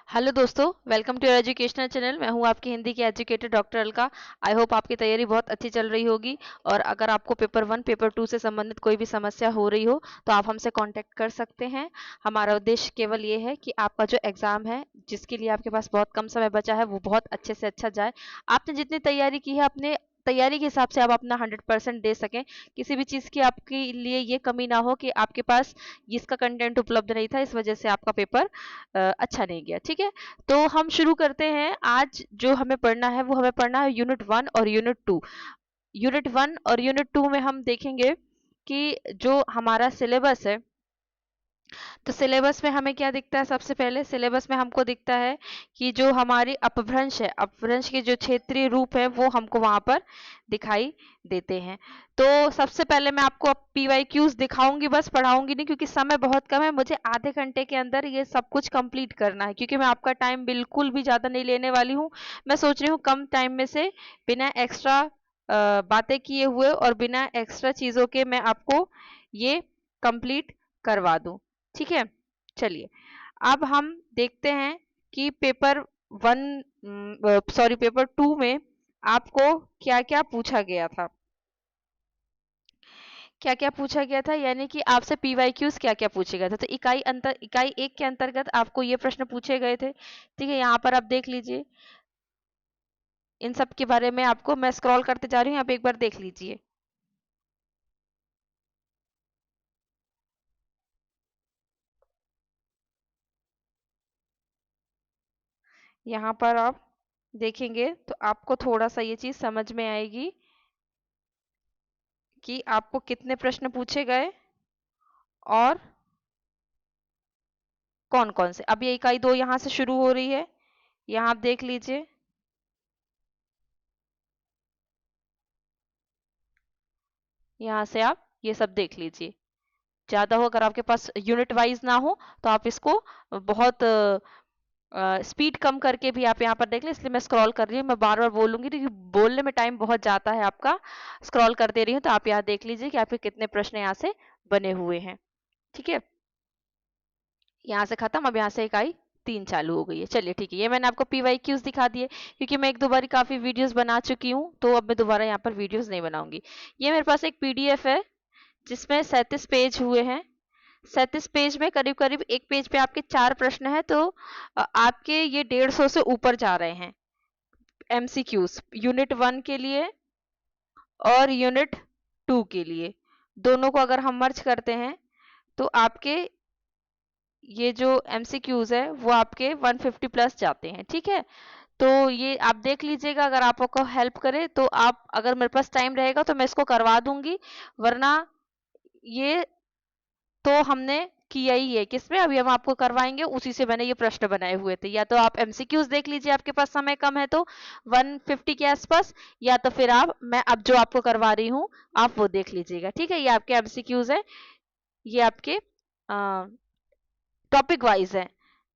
Hello दोस्तों, welcome to your educational channel. मैं हूं आपकी हिंदी की educator doctor Alka. I hope आपकी तैयारी बहुत अच्छी चल रही होगी। और अगर आपको पेपर 1 पेपर 2 से संबंधित कोई भी समस्या हो रही हो तो आप हमसे कांटेक्ट कर सकते हैं। हमारा उद्देश्य केवल ये है कि आपका जो एग्ज़ाम है, जिसके लिए आपके पास बहुत कम समय बचा है, वो बहुत अच्छे से अच्छा जाए। आपने जितनी तैयारी की है, अपने तैयारी के हिसाब से आप अपना 100% दे सकें। किसी भी चीज़ की आपके लिए ये कमी ना हो कि आपके पास इसका कंटेंट उपलब्ध नहीं था, इस वजह से आपका पेपर अच्छा नहीं गया। ठीक है, तो हम शुरू करते हैं। आज जो हमें पढ़ना है वो हमें पढ़ना है यूनिट 1 और यूनिट 2। यूनिट 1 और यूनिट 2 में हम देखेंगे कि जो हमारा सिलेबस है, तो सिलेबस में हमें क्या दिखता है। सबसे पहले सिलेबस में हमको दिखता है कि जो हमारी अपभ्रंश है, अपभ्रंश के जो क्षेत्रीय रूप है वो हमको वहां पर दिखाई देते हैं। तो सबसे पहले मैं आपको अब पीवाईक्यूज दिखाऊंगी, बस पढ़ाऊंगी नहीं, क्योंकि समय बहुत कम है। मुझे आधे घंटे के अंदर ये सब कुछ कंप्लीट करना है, क्योंकि मैं आपका टाइम बिल्कुल भी ज़्यादा नहीं लेने वाली हूँ। मैं सोच रही हूँ कम टाइम में से बिना एक्स्ट्रा बातें किए हुए और बिना एक्स्ट्रा चीज़ों के मैं आपको ये कंप्लीट करवा दूँ। ठीक है, चलिए अब हम देखते हैं कि पेपर 1 सॉरी पेपर 2 में आपको क्या-क्या पूछा गया था। क्या-क्या पूछा गया था, यानी कि आपसे पीवाईक्यूज क्या-क्या पूछे गए थे। तो इकाई 1 के अंतर्गत आपको ये प्रश्न पूछे गए थे। ठीक है, यहाँ पर आप देख लीजिए। इन सब के बारे में आपको मैं स्क्रॉल करते जा रही हूँ, आप एक बार देख लीजिए। यहाँ पर आप देखेंगे तो आपको थोड़ा-सा ये चीज़ समझ में आएगी कि आपको कितने प्रश्न पूछे गए और कौन-कौन से। अब ये इकाई 2 यहाँ से शुरू हो रही है। यहाँ आप देख लीजिए। यहाँ से आप ये सब देख लीजिए। ज़्यादा हो, अगर आपके पास यूनिट वाइज़ ना हो तो आप इसको बहुत स्पीड कम करके भी आप यहाँ पर देख लें। इसलिए मैं स्क्रॉल कर रही हूँ, मैं बार-बार बोलूँगी क्योंकि बोलने में टाइम बहुत जाता है आपका। स्क्रॉल कर दे रही हूँ तो आप यहाँ देख लीजिए कि आपके कितने प्रश्न यहाँ से बने हुए हैं। ठीक है? यहाँ से खत्म। अब यहाँ से इकाई 3 चालू हो गई है। चलिए ठीक है, ये मैंने आपको पीवाईक्यूज दिखा दिए, क्योंकि मैं एक दो बारी काफ़ी वीडियोस बना चुकी हूँ, तो अब मैं दोबारा यहाँ पर वीडियोस नहीं बनाऊंगी। ये मेरे पास एक पीडीएफ है जिसमें 37 पेज हुए हैं। 37 पेज में करीब करीब एक पेज पे आपके 4 प्रश्न हैं, तो आपके ये 150 से ऊपर जा रहे हैं एमसीक्यूज, यूनिट 1 के लिए और यूनिट 2 के लिए। दोनों को अगर हम मर्ज करते हैं तो आपके ये जो एमसीक्यूज है वो आपके 150 प्लस जाते हैं। ठीक है, तो ये आप देख लीजिएगा। अगर आपको हेल्प करे तो आप, अगर मेरे पास टाइम रहेगा तो मैं इसको करवा दूंगी, वरना ये तो हमने किया ही है। किसमें अभी हम आपको करवाएंगे, उसी से मैंने ये प्रश्न बनाए हुए थे। या तो आप एमसीक्यूज देख लीजिए, आपके पास समय कम है तो 150 के आसपास, या तो फिर आप, मैं अब जो आपको करवा रही हूँ आप वो देख लीजिएगा। ठीक है, ये आपके एमसीक्यूज है। ये आपके टॉपिक वाइज है।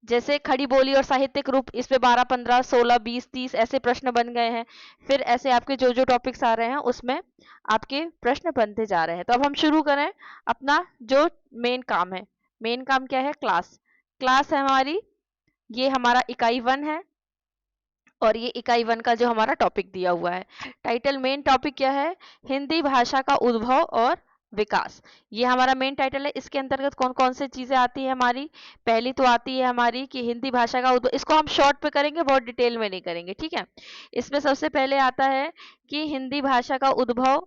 जैसे खड़ी बोली और साहित्यिक रूप, इसमें 12 15 16 20 30 ऐसे प्रश्न बन गए हैं। फिर ऐसे आपके जो जो टॉपिक्स आ रहे हैं उसमें आपके प्रश्न बनते जा रहे हैं। तो अब हम शुरू करें अपना जो मेन काम है। मेन काम क्या है? क्लास। क्लास है हमारी, ये हमारा इकाई 1 है। और ये इकाई 1 का जो हमारा टॉपिक दिया हुआ है, टाइटल, मेन टॉपिक क्या है? हिंदी भाषा का उद्भव और विकास। ये हमारा मेन टाइटल है। इसके अंतर्गत कौन कौन से चीजें आती है हमारी? पहली तो आती है हमारी कि हिंदी भाषा का उद्भव। इसको हम शॉर्ट पे करेंगे, बहुत डिटेल में नहीं करेंगे। ठीक है, इसमें सबसे पहले आता है कि हिंदी भाषा का उद्भव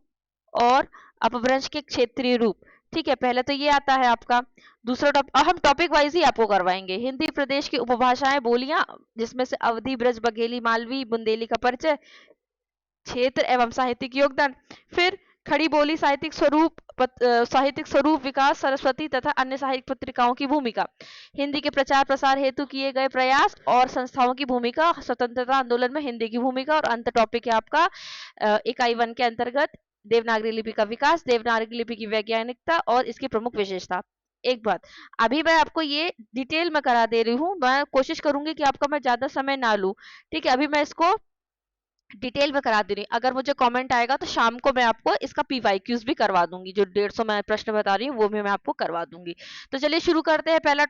और अपभ्रंश के क्षेत्रीय रूप। ठीक है, पहले तो ये आता है आपका। दूसरा हम टॉपिक वाइज ही आपको करवाएंगे। हिंदी प्रदेश की उपभाषाएं, बोलियां, जिसमें से अवधी, ब्रज, बघेली, मालवी, बुंदेली का परिचय, क्षेत्र एवं साहित्यिक योगदान। फिर खड़ी बोली, साहित्यिक स्वरूप विकास, सरस्वती तथा अन्य साहित्यिक पत्रिकाओं की भूमिका, हिंदी के प्रचार प्रसार हेतु किए गए प्रयास और संस्थाओं की भूमिका, स्वतंत्रता आंदोलन में हिंदी की भूमिका। और अंत टॉपिक है आपका इकाई 1 के अंतर्गत देवनागरी लिपि का विकास, देवनागरी लिपि की वैज्ञानिकता और इसकी प्रमुख विशेषता। एक बात, अभी मैं आपको ये डिटेल में करा दे रही हूँ, मैं कोशिश करूंगी कि आपका मैं ज्यादा समय ना लूं। ठीक है, अभी मैं इसको डिटेल में करा दे रही हूँ। अगर मुझे कमेंट आएगा तो शाम को मैं आपको इसका पीवाईक्यूज भी करवा दूंगी, जो 150 मैं प्रश्न बता रही हूँ वो भी मैं आपको करवा दूंगी। तो चलिए शुरू करते हैं। पहला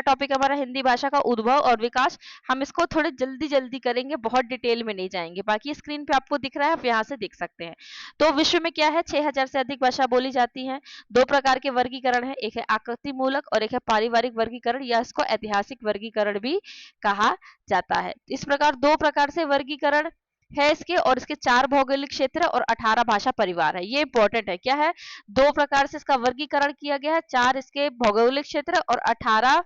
टॉपिक हमारा हिंदी भाषा का उद्भव और विकास। हम इसको थोड़े जल्दी जल्दी करेंगे, बहुत डिटेल में नहीं जाएंगे। बाकी स्क्रीन पे आपको दिख रहा है, आप यहाँ से देख सकते हैं। तो विश्व में क्या है, 6000 से अधिक भाषा बोली जाती है। दो प्रकार के वर्गीकरण है, एक है आकृति मूलक और एक है पारिवारिक वर्गीकरण, या इसको ऐतिहासिक वर्गीकरण भी कहा जाता है। इस प्रकार दो प्रकार से वर्गीकरण है इसके, और इसके 4 भौगोलिक क्षेत्र और 18 भाषा परिवार है। ये इंपॉर्टेंट है, क्या है, 2 प्रकार से इसका वर्गीकरण किया गया है, 4 इसके भौगोलिक क्षेत्र और 18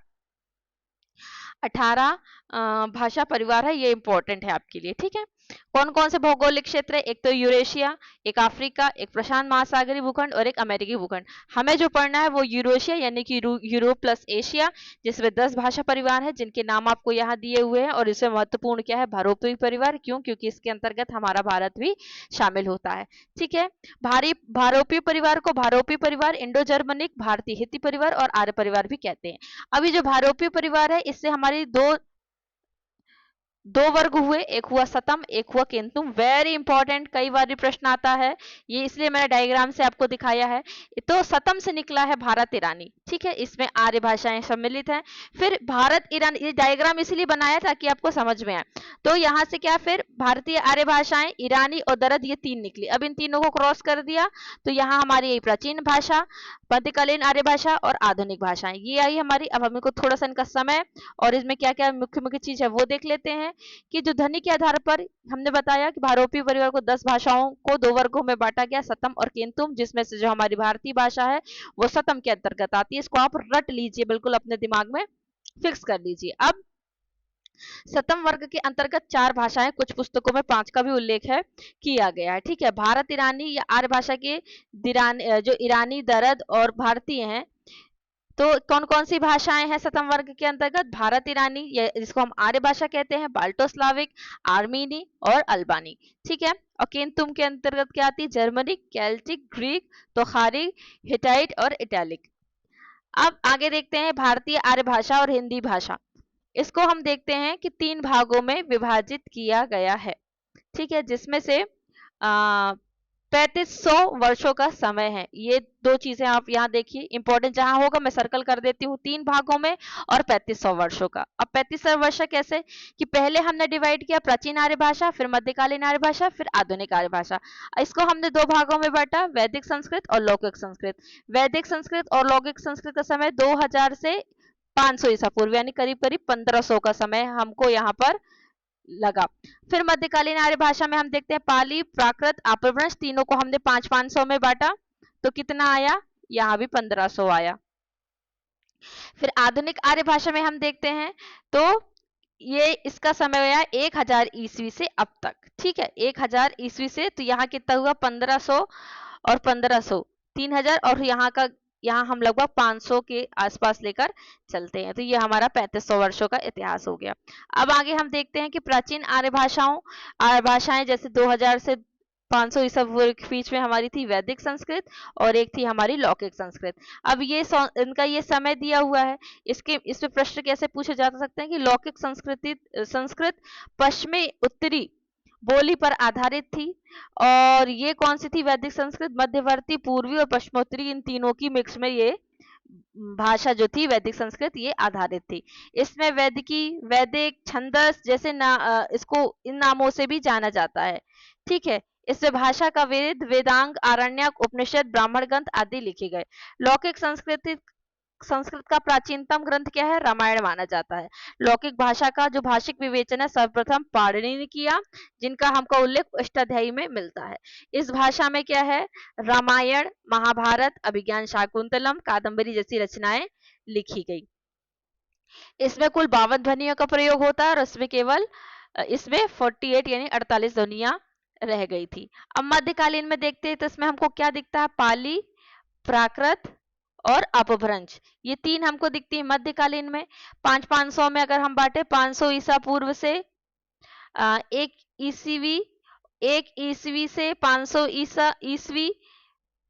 भाषा परिवार है। ये इंपॉर्टेंट है आपके लिए, ठीक है। कौन कौन से भौगोलिक क्षेत्र है, एक तो यूरेशिया, एक अफ्रीका, एक प्रशांत महासागरीय भूखंड और एक अमेरिकी भूखंड। हमें जो पढ़ना है वो यूरेशिया यानी कि यूरोप प्लस एशिया, जिसमें 10 भाषा परिवार है जिनके नाम आपको यहाँ दिए हुए हैं। और इसमें महत्वपूर्ण क्या है, भारोपी परिवार। क्यों, क्योंकि इसके अंतर्गत हमारा भारत भी शामिल होता है, ठीक है। भारोपी परिवार को भारोपी परिवार, इंडो जर्मनिक, भारतीय हित्ती परिवार और आर्य परिवार भी कहते हैं। अभी जो भारोपी परिवार है, इससे हमारी दो वर्ग हुए, एक हुआ सतम, एक हुआ केंतुम। वेरी इंपॉर्टेंट, कई बार प्रश्न आता है, ये इसलिए मैंने डायग्राम से आपको दिखाया है। तो सतम से निकला है भारत ईरानी, ठीक है, इसमें आर्य भाषाएं सम्मिलित हैं। फिर भारत ईरानी, ये डायग्राम इसलिए बनाया ताकि आपको समझ में आए। तो यहाँ से क्या, फिर भारतीय आर्य भाषाएं, ईरानी और दरद, ये 3 निकली। अब इन तीनों को क्रॉस कर दिया तो यहाँ हमारी यही प्राचीन भाषा, मध्यकालीन आर्य भाषा और आधुनिक भाषाएं ये आई हमारी। अब हमें को थोड़ा सा इनका समय और इसमें क्या क्या मुख्य मुख्य चीज है वो देख लेते हैं। कि जो ध्वनि के आधार पर हमने बताया कि भारोपी परिवार को 10 भाषाओं को 2 वर्गों में बांटा गया, सतम और केंतुम, जिसमें से जो हमारी भारतीय भाषा है वो सतम के अंतर्गत आती है। इसको आप रट लीजिए, बिल्कुल अपने दिमाग में फिक्स कर लीजिए। अब सतम वर्ग के अंतर्गत 4 भाषाएं, कुछ पुस्तकों में 5 का भी उल्लेख है किया गया है, ठीक है। भारत ईरानी या आर्य भाषा के जो ईरानी, दरद और भारतीय हैं। तो कौन कौन सी भाषाएं हैं सतम वर्ग के अंतर्गत, भारत ईरानी, जिसको हम आर्य भाषा कहते हैं, बाल्टो स्लाविक, आर्मीनी और अल्बानी, ठीक है। और केंतुम के अंतर्गत क्या आती है, जर्मनिक, केल्टिक, ग्रीक, तोखारी, हिटाइट और इटैलिक। अब आगे देखते हैं भारतीय आर्य भाषा और हिंदी भाषा। इसको हम देखते हैं कि 3 भागों में विभाजित किया गया है, ठीक है, जिसमें से 3500 वर्षों का समय है। ये 2 चीजें आप यहाँ देखिए, इंपॉर्टेंट जहां होगा मैं सर्कल कर देती हूँ, 3 भागों में और 3500 वर्षों का। अब 3500 वर्ष कैसे, कि पहले हमने डिवाइड किया प्राचीन आर्य भाषा, फिर मध्यकालीन आर्य भाषा, फिर आधुनिक आर्य भाषा। इसको हमने 2 भागों में बांटा, वैदिक संस्कृत और लौकिक संस्कृत। वैदिक संस्कृत और लौकिक संस्कृत का समय 2000 से 500 ईसा पूर्व, यानी करीब करीब 1500 का समय हमको यहाँ पर लगा। फिर मध्यकालीन आर्य भाषा में हम देखते हैं पाली, प्राकृत, अपभ्रंश, तीनों को हमने 500 में बांटा, तो कितना आया, यहाँ भी 1500 आया। फिर आधुनिक आर्य भाषा में हम देखते हैं तो ये इसका समय आया 1000 ईस्वी से अब तक, ठीक है, 1000 ईस्वी से। तो यहाँ कितना हुआ, 1500 और 1500, 3000, और यहाँ हम लगभग 500 के आसपास लेकर चलते हैं। तो ये हमारा 3500 वर्षों का इतिहास हो गया। अब आगे हम देखते हैं कि प्राचीन आर्य भाषाएं जैसे 2000 से 500 ईसा पूर्व के बीच में हमारी थी वैदिक संस्कृत और एक थी हमारी लौकिक संस्कृत। अब ये इनका ये समय दिया हुआ है। इसमें प्रश्न कैसे पूछे जा सकते हैं कि लौकिक संस्कृत पश्चिमी उत्तरी बोली पर आधारित थी, और ये कौन सी थी, वैदिक संस्कृत मध्यवर्ती पूर्वी और पश्चिमोत्तरी, इन तीनों की मिक्स में ये भाषा जो थी वैदिक संस्कृत ये आधारित थी। इसमें वैदिक छंदस जैसे इसको इन नामों से भी जाना जाता है, ठीक है। इसमें भाषा का वेदांग, आरण्यक, उपनिषद, ब्राह्मण ग्रंथ आदि लिखे गए। लौकिक संस्कृत का प्राचीनतम ग्रंथ क्या है, रामायण माना जाता है। लौकिक भाषा का जो भाषिक विवेचन है सर्वप्रथम पाणिनि ने किया, जिनका हमको उल्लेख अष्टाध्यायी में मिलता है। इस भाषा में क्या है, रामायण, महाभारत, अभिज्ञान शाकुंतलम, कादम्बरी जैसी रचनाएं लिखी गई। इसमें कुल 52 ध्वनियों का प्रयोग होता है, और इसमें 48 यानी 48 ध्वनियां रह गई थी। अब मध्यकालीन में देखते हैं तो इसमें हमको क्या दिखता है, पाली, प्राकृत और अपभ्रंश, ये 3 हमको दिखती है मध्यकालीन में। 500 में अगर हम बांटे, 500 ईसा पूर्व से एक ईसवी से 500 ईसवी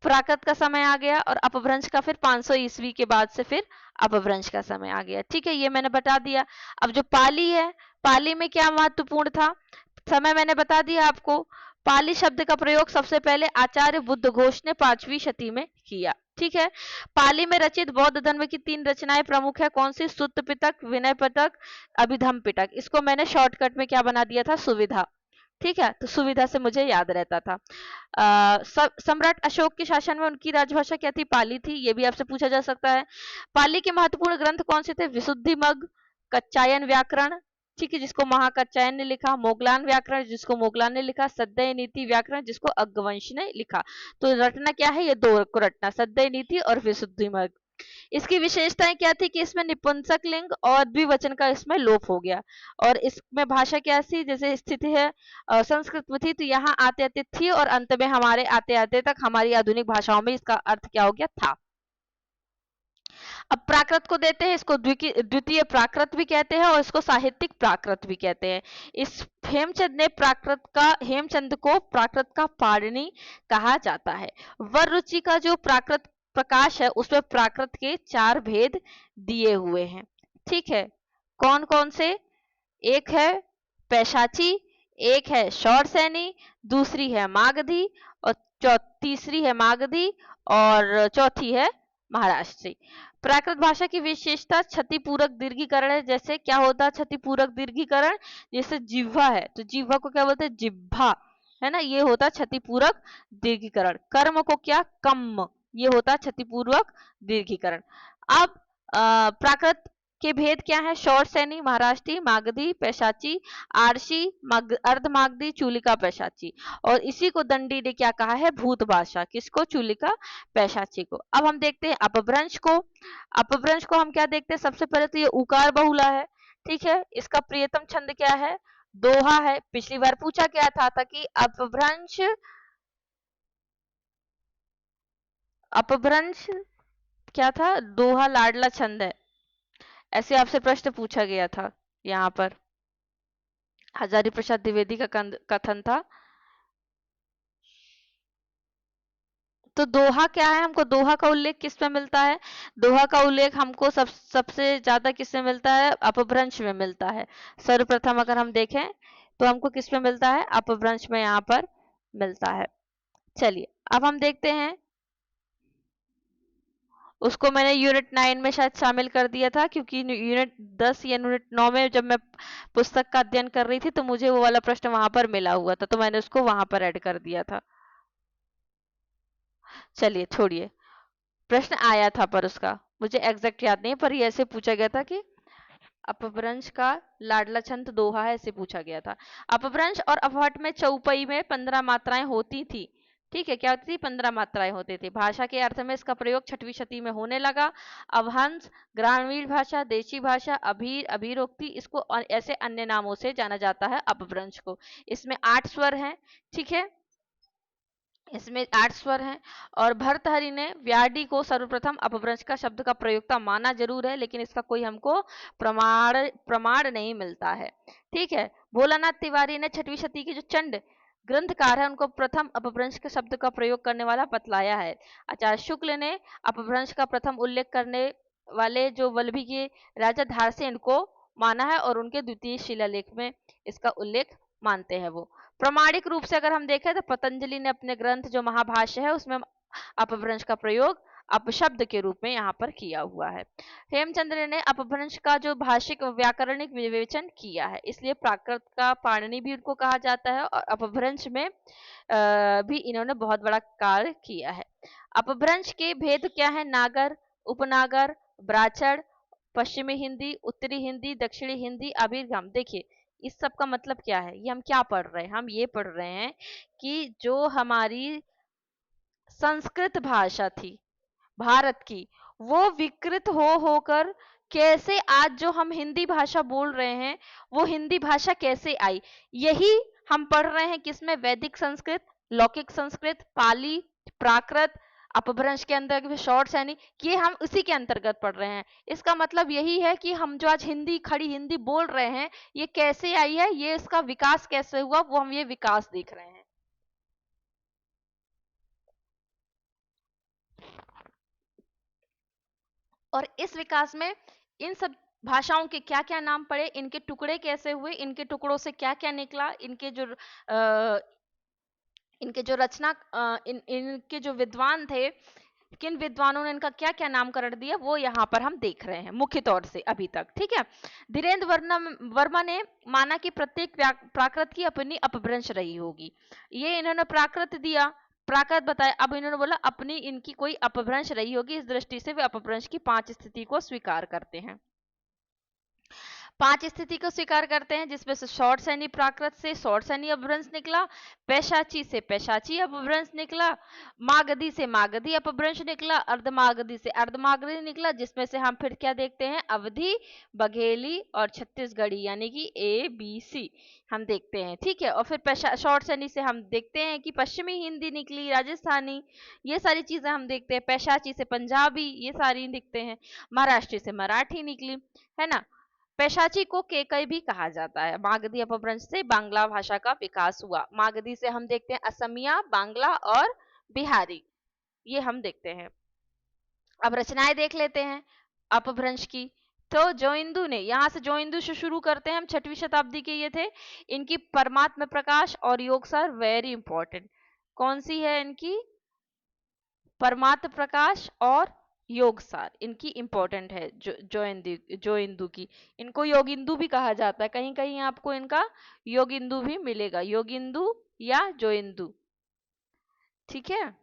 प्राकृत का समय आ गया, और अपभ्रंश का फिर 500 ईस्वी के बाद से फिर अपभ्रंश का समय आ गया, ठीक है, ये मैंने बता दिया। अब जो पाली है, पाली में क्या महत्वपूर्ण था, समय मैंने बता दिया आपको। पाली शब्द का प्रयोग सबसे पहले आचार्य बुद्ध घोष ने 5वीं शती में किया। ठीक है। पाली में रचित बौद्ध धर्म की 3 रचनाएं प्रमुख है। कौन सी? सुत्त पिटक, विनय पिटक, अभिधम पिटक। इसको मैंने शॉर्टकट में क्या बना दिया था? सुविधा। ठीक है, तो सुविधा से मुझे याद रहता था। सम्राट अशोक के शासन में उनकी राजभाषा क्या थी? पाली थी। ये भी आपसे पूछा जा सकता है। पाली के महत्वपूर्ण ग्रंथ कौन से थे? विशुद्धिमग्ग, कच्चायन व्याकरण, ठीक है, जिसको महाकच्चायन ने लिखा, मोगलान व्याकरण जिसको मोगलान ने लिखा, सद्दय नीति व्याकरण जिसको अग्गवंश ने लिखा। तो रटना क्या है? ये दो को रटना, सद्दय नीति और विशुद्धिमग्ग। इसकी विशेषताएं क्या थी कि इसमें निपुंसक लिंग और द्विवचन का इसमें लोप हो गया। और इसमें भाषा क्या थी? जैसे स्थिति है संस्कृत में थी, तो यहाँ आते आते थी और अंत में हमारे आते आते तक हमारी आधुनिक भाषाओं में इसका अर्थ क्या हो गया? था। अब प्राकृत को देते हैं, इसको द्वितीय प्राकृत भी कहते हैं और इसको साहित्यिक प्राकृत भी कहते हैं। इस हेमचंद को प्राकृत का पाणिनि कहा जाता है। वर रुचि का जो प्राकृत प्रकाश है उसमें प्राकृत के 4 भेद दिए हुए हैं। ठीक है, कौन कौन से? एक है पैशाची, एक है शौरसैनी, दूसरी है मागधी और तीसरी है मागधी और चौथी है महाराष्ट्री। प्राकृत भाषा की विशेषता क्षतिपूरक दीर्घीकरण है। जैसे क्या होता है क्षतिपूरक दीर्घीकरण? जैसे जिह्वा है तो जिह्वा को क्या बोलते हैं? जिह्वा, है ना, ये होता है क्षतिपूरक दीर्घीकरण। कर्म को क्या? कम, ये होता है क्षतिपूर्वक दीर्घीकरण। अब प्राकृत के भेद क्या है? शौरसैनी, महाराष्ट्री, मागधी, पैशाची, आरसी, अर्धमागधी, चूलिका, पैशाची। और इसी को दंडी ने क्या कहा है? भूत भाषा। किसको? चूलिका पैशाची को। अब हम देखते हैं अपभ्रंश को। अपभ्रंश को हम क्या देखते हैं? सबसे पहले तो ये उकार बहुला है। ठीक है, इसका प्रियतम छंद क्या है? दोहा है। पिछली बार पूछा क्या था कि अपभ्रंश क्या था? दोहा लाडला छंद है, ऐसे आपसे प्रश्न पूछा गया था। यहाँ पर हजारी प्रसाद द्विवेदी का कथन था। तो दोहा क्या है? हमको दोहा का उल्लेख किस में मिलता है? दोहा का उल्लेख हमको सबसे ज्यादा किस में मिलता है? अपभ्रंश में मिलता है। सर्वप्रथम अगर हम देखें तो हमको किस में मिलता है? अपभ्रंश में यहाँ पर मिलता है। चलिए अब हम देखते हैं, उसको मैंने यूनिट 9 में शायद शामिल कर दिया था, क्योंकि यूनिट 10 या यूनिट 9 में जब मैं पुस्तक का अध्ययन कर रही थी तो मुझे वो वाला प्रश्न वहां पर मिला हुआ था, तो मैंने उसको वहां पर ऐड कर दिया था। चलिए छोड़िए, प्रश्न आया था पर उसका मुझे एग्जैक्ट याद नहीं, पर ये ऐसे पूछा गया था कि अपभ्रंश का लाडला छंद दोहा है, ऐसे पूछा गया था। अपभ्रंश और अपहट में चौपाई में 15 मात्राएं होती थी। ठीक है, क्या होती थी? 15 मात्राएं होती थी। भाषा के अर्थ में इसका प्रयोग 6वीं शती में होने लगा। अवहंस, ग्रामीण भाषा, देशी भाषा, अभीर, अभीरोक्ति, इसको ऐसे अन्य नामों से जाना जाता है अपभ्रंश को। इसमें 8 स्वर हैं। ठीक है, इसमें 8 स्वर हैं। और भर्तहरि ने व्याडी को सर्वप्रथम अपभ्रंश का शब्द का प्रयोक्ता माना जरूर है, लेकिन इसका कोई हमको प्रमाण नहीं मिलता है। ठीक है, भोलानाथ तिवारी ने 6वीं शती के जो चंड ग्रंथकार है उनको प्रथम अपभ्रंश के शब्द का प्रयोग करने वाला बतलाया है। आचार्य शुक्ल ने अपभ्रंश का प्रथम उल्लेख करने वाले जो वल्लभी के राजा धारसेन को माना है और उनके द्वितीय शिलालेख में इसका उल्लेख मानते हैं वो। प्रामाणिक रूप से अगर हम देखें तो पतंजलि ने अपने ग्रंथ जो महाभाष्य है उसमें अपभ्रंश का प्रयोग अपशब्द के रूप में यहाँ पर किया हुआ है। हेमचंद्र ने अपभ्रंश का जो भाषिक व्याकरणिक विवेचन किया है, इसलिए प्राकृत का पाणिनि भी उनको कहा जाता है और अपभ्रंश में भी इन्होंने बहुत बड़ा कार्य किया है। अपभ्रंश के भेद क्या है? नागर, उपनागर, ब्राचड़, पश्चिमी हिंदी, उत्तरी हिंदी, दक्षिणी हिंदी, अभिगम। देखिए इस सब का मतलब क्या है? ये हम क्या पढ़ रहे हैं? हम ये पढ़ रहे हैं कि जो हमारी संस्कृत भाषा थी भारत की, वो विकृत हो होकर कैसे आज जो हम हिंदी भाषा बोल रहे हैं वो हिंदी भाषा कैसे आई, यही हम पढ़ रहे हैं। किसमें? वैदिक संस्कृत, लौकिक संस्कृत, पाली, प्राकृत, अपभ्रंश के अंदर शॉर्ट सैनिक, ये हम उसी के अंतर्गत पढ़ रहे हैं। इसका मतलब यही है कि हम जो आज हिंदी खड़ी हिंदी बोल रहे हैं ये कैसे आई है, ये इसका विकास कैसे हुआ, वो हम ये विकास देख रहे हैं। और इस विकास में इन सब भाषाओं के क्या क्या नाम पड़े, इनके टुकड़े कैसे हुए, इनके टुकड़ों से क्या क्या निकला, अ, इनके जो रचना इनके जो विद्वान थे, किन विद्वानों ने इनका क्या क्या नामकरण दिया, वो यहाँ पर हम देख रहे हैं मुख्य तौर से अभी तक। ठीक है, धीरेन्द्र वर्मा ने माना कि प्रत्येक प्राकृत की अपनी अपभ्रंश रही होगी। ये इन्होंने प्राकृत दिया, प्राकृत बताया, अब इन्होंने बोला अपनी इनकी कोई अपभ्रंश रही होगी। इस दृष्टि से वे अपभ्रंश की 5 स्थिति को स्वीकार करते हैं। 5 स्थिति को स्वीकार करते हैं, जिसमें से शॉर्ट सैनी प्राकृत से शॉर्ट सैनी अपभ्रंश निकला, पैशाची से पैशाची अपभ्रंश निकला, मागधी से मागधी अपभ्रंश निकला, अर्धमागधी से अर्धमागधी निकला, जिसमें से हम फिर क्या देखते हैं, अवधी, बघेली और छत्तीसगढ़ी, यानी कि ABC हम देखते हैं। ठीक है, और फिर शॉर्ट सैनी से हम देखते हैं कि पश्चिमी हिंदी निकली, राजस्थानी, ये सारी चीजें हम देखते हैं। पैशाची से पंजाबी, ये सारी दिखते हैं। महाराष्ट्री से मराठी निकली, है ना। पैशाची को केकई भी कहा जाता है। मागधी अपभ्रंश से बांग्ला भाषा का विकास हुआ। मागधी से हम देखते हैं असमिया, बांग्ला और बिहारी, ये हम देखते हैं। अब रचनाएं देख लेते हैं अपभ्रंश की। तो जोइंदू ने, यहां से जोइंदू से शुरू करते हैं हम, 6वीं शताब्दी के ये थे। इनकी परमात्म प्रकाश और योगसार वेरी इंपॉर्टेंट। कौन सी है इनकी, परमात्म प्रकाश और योगसार, इनकी इंपॉर्टेंट है। जो इंदु की, इनको योगिंदु भी कहा जाता है। कहीं कहीं आपको इनका योगिंदु भी मिलेगा, योगिंदु या जोइंदु। ठीक है,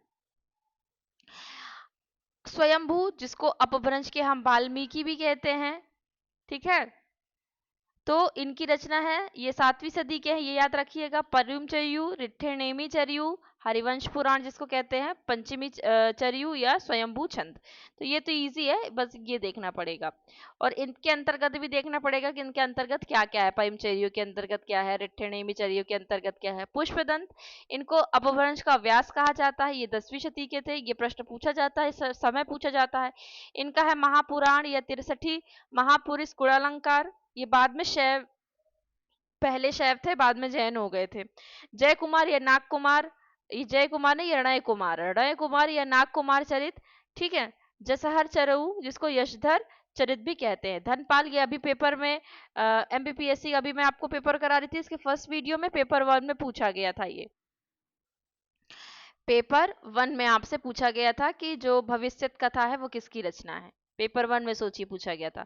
स्वयंभू, जिसको अपभ्रंश के हम वाल्मीकि भी कहते हैं। ठीक है, तो इनकी रचना है, ये 7वीं सदी के हैं, ये याद रखिएगा। पर्युमचर्यु, रिठ्ठेनेमि चर्यु, हरिवंश पुराण जिसको कहते हैं, पंचमी चर्यु या स्वयंभू छंद। तो ये तो इजी है, बस ये देखना पड़ेगा। और इनके अंतर्गत भी देखना पड़ेगा कि इनके अंतर्गत क्या क्या है। पर्युमचर्यु के अंतर्गत क्या है, रिठ्ठेनेमि चर्यु के अंतर्गत क्या है। पुष्पदंत, इनको अपभ्रंश का व्यास कहा जाता है। ये 10वीं शती के थे। ये प्रश्न पूछा जाता है, समय पूछा जाता है। इनका है महापुराण या 63, महापुरुष गुणालंकार, ये बाद में शैव, पहले शैव थे, बाद में जैन हो गए थे। जय कुमार या नाग कुमार, ये जय कुमार नहीं, रणय कुमार, रणय कुमार या नाग कुमार चरित। ठीक है, जसहर चरऊ, जिसको यशधर चरित भी कहते हैं। धनपाल, ये अभी पेपर में MPPSC अभी मैं आपको पेपर करा रही थी, इसके फर्स्ट वीडियो में पेपर 1 में पूछा गया था। ये पेपर 1 में आपसे पूछा गया था कि जो भविष्यत कथा है वो किसकी रचना है। पेपर 1 में सोचिए पूछा गया था।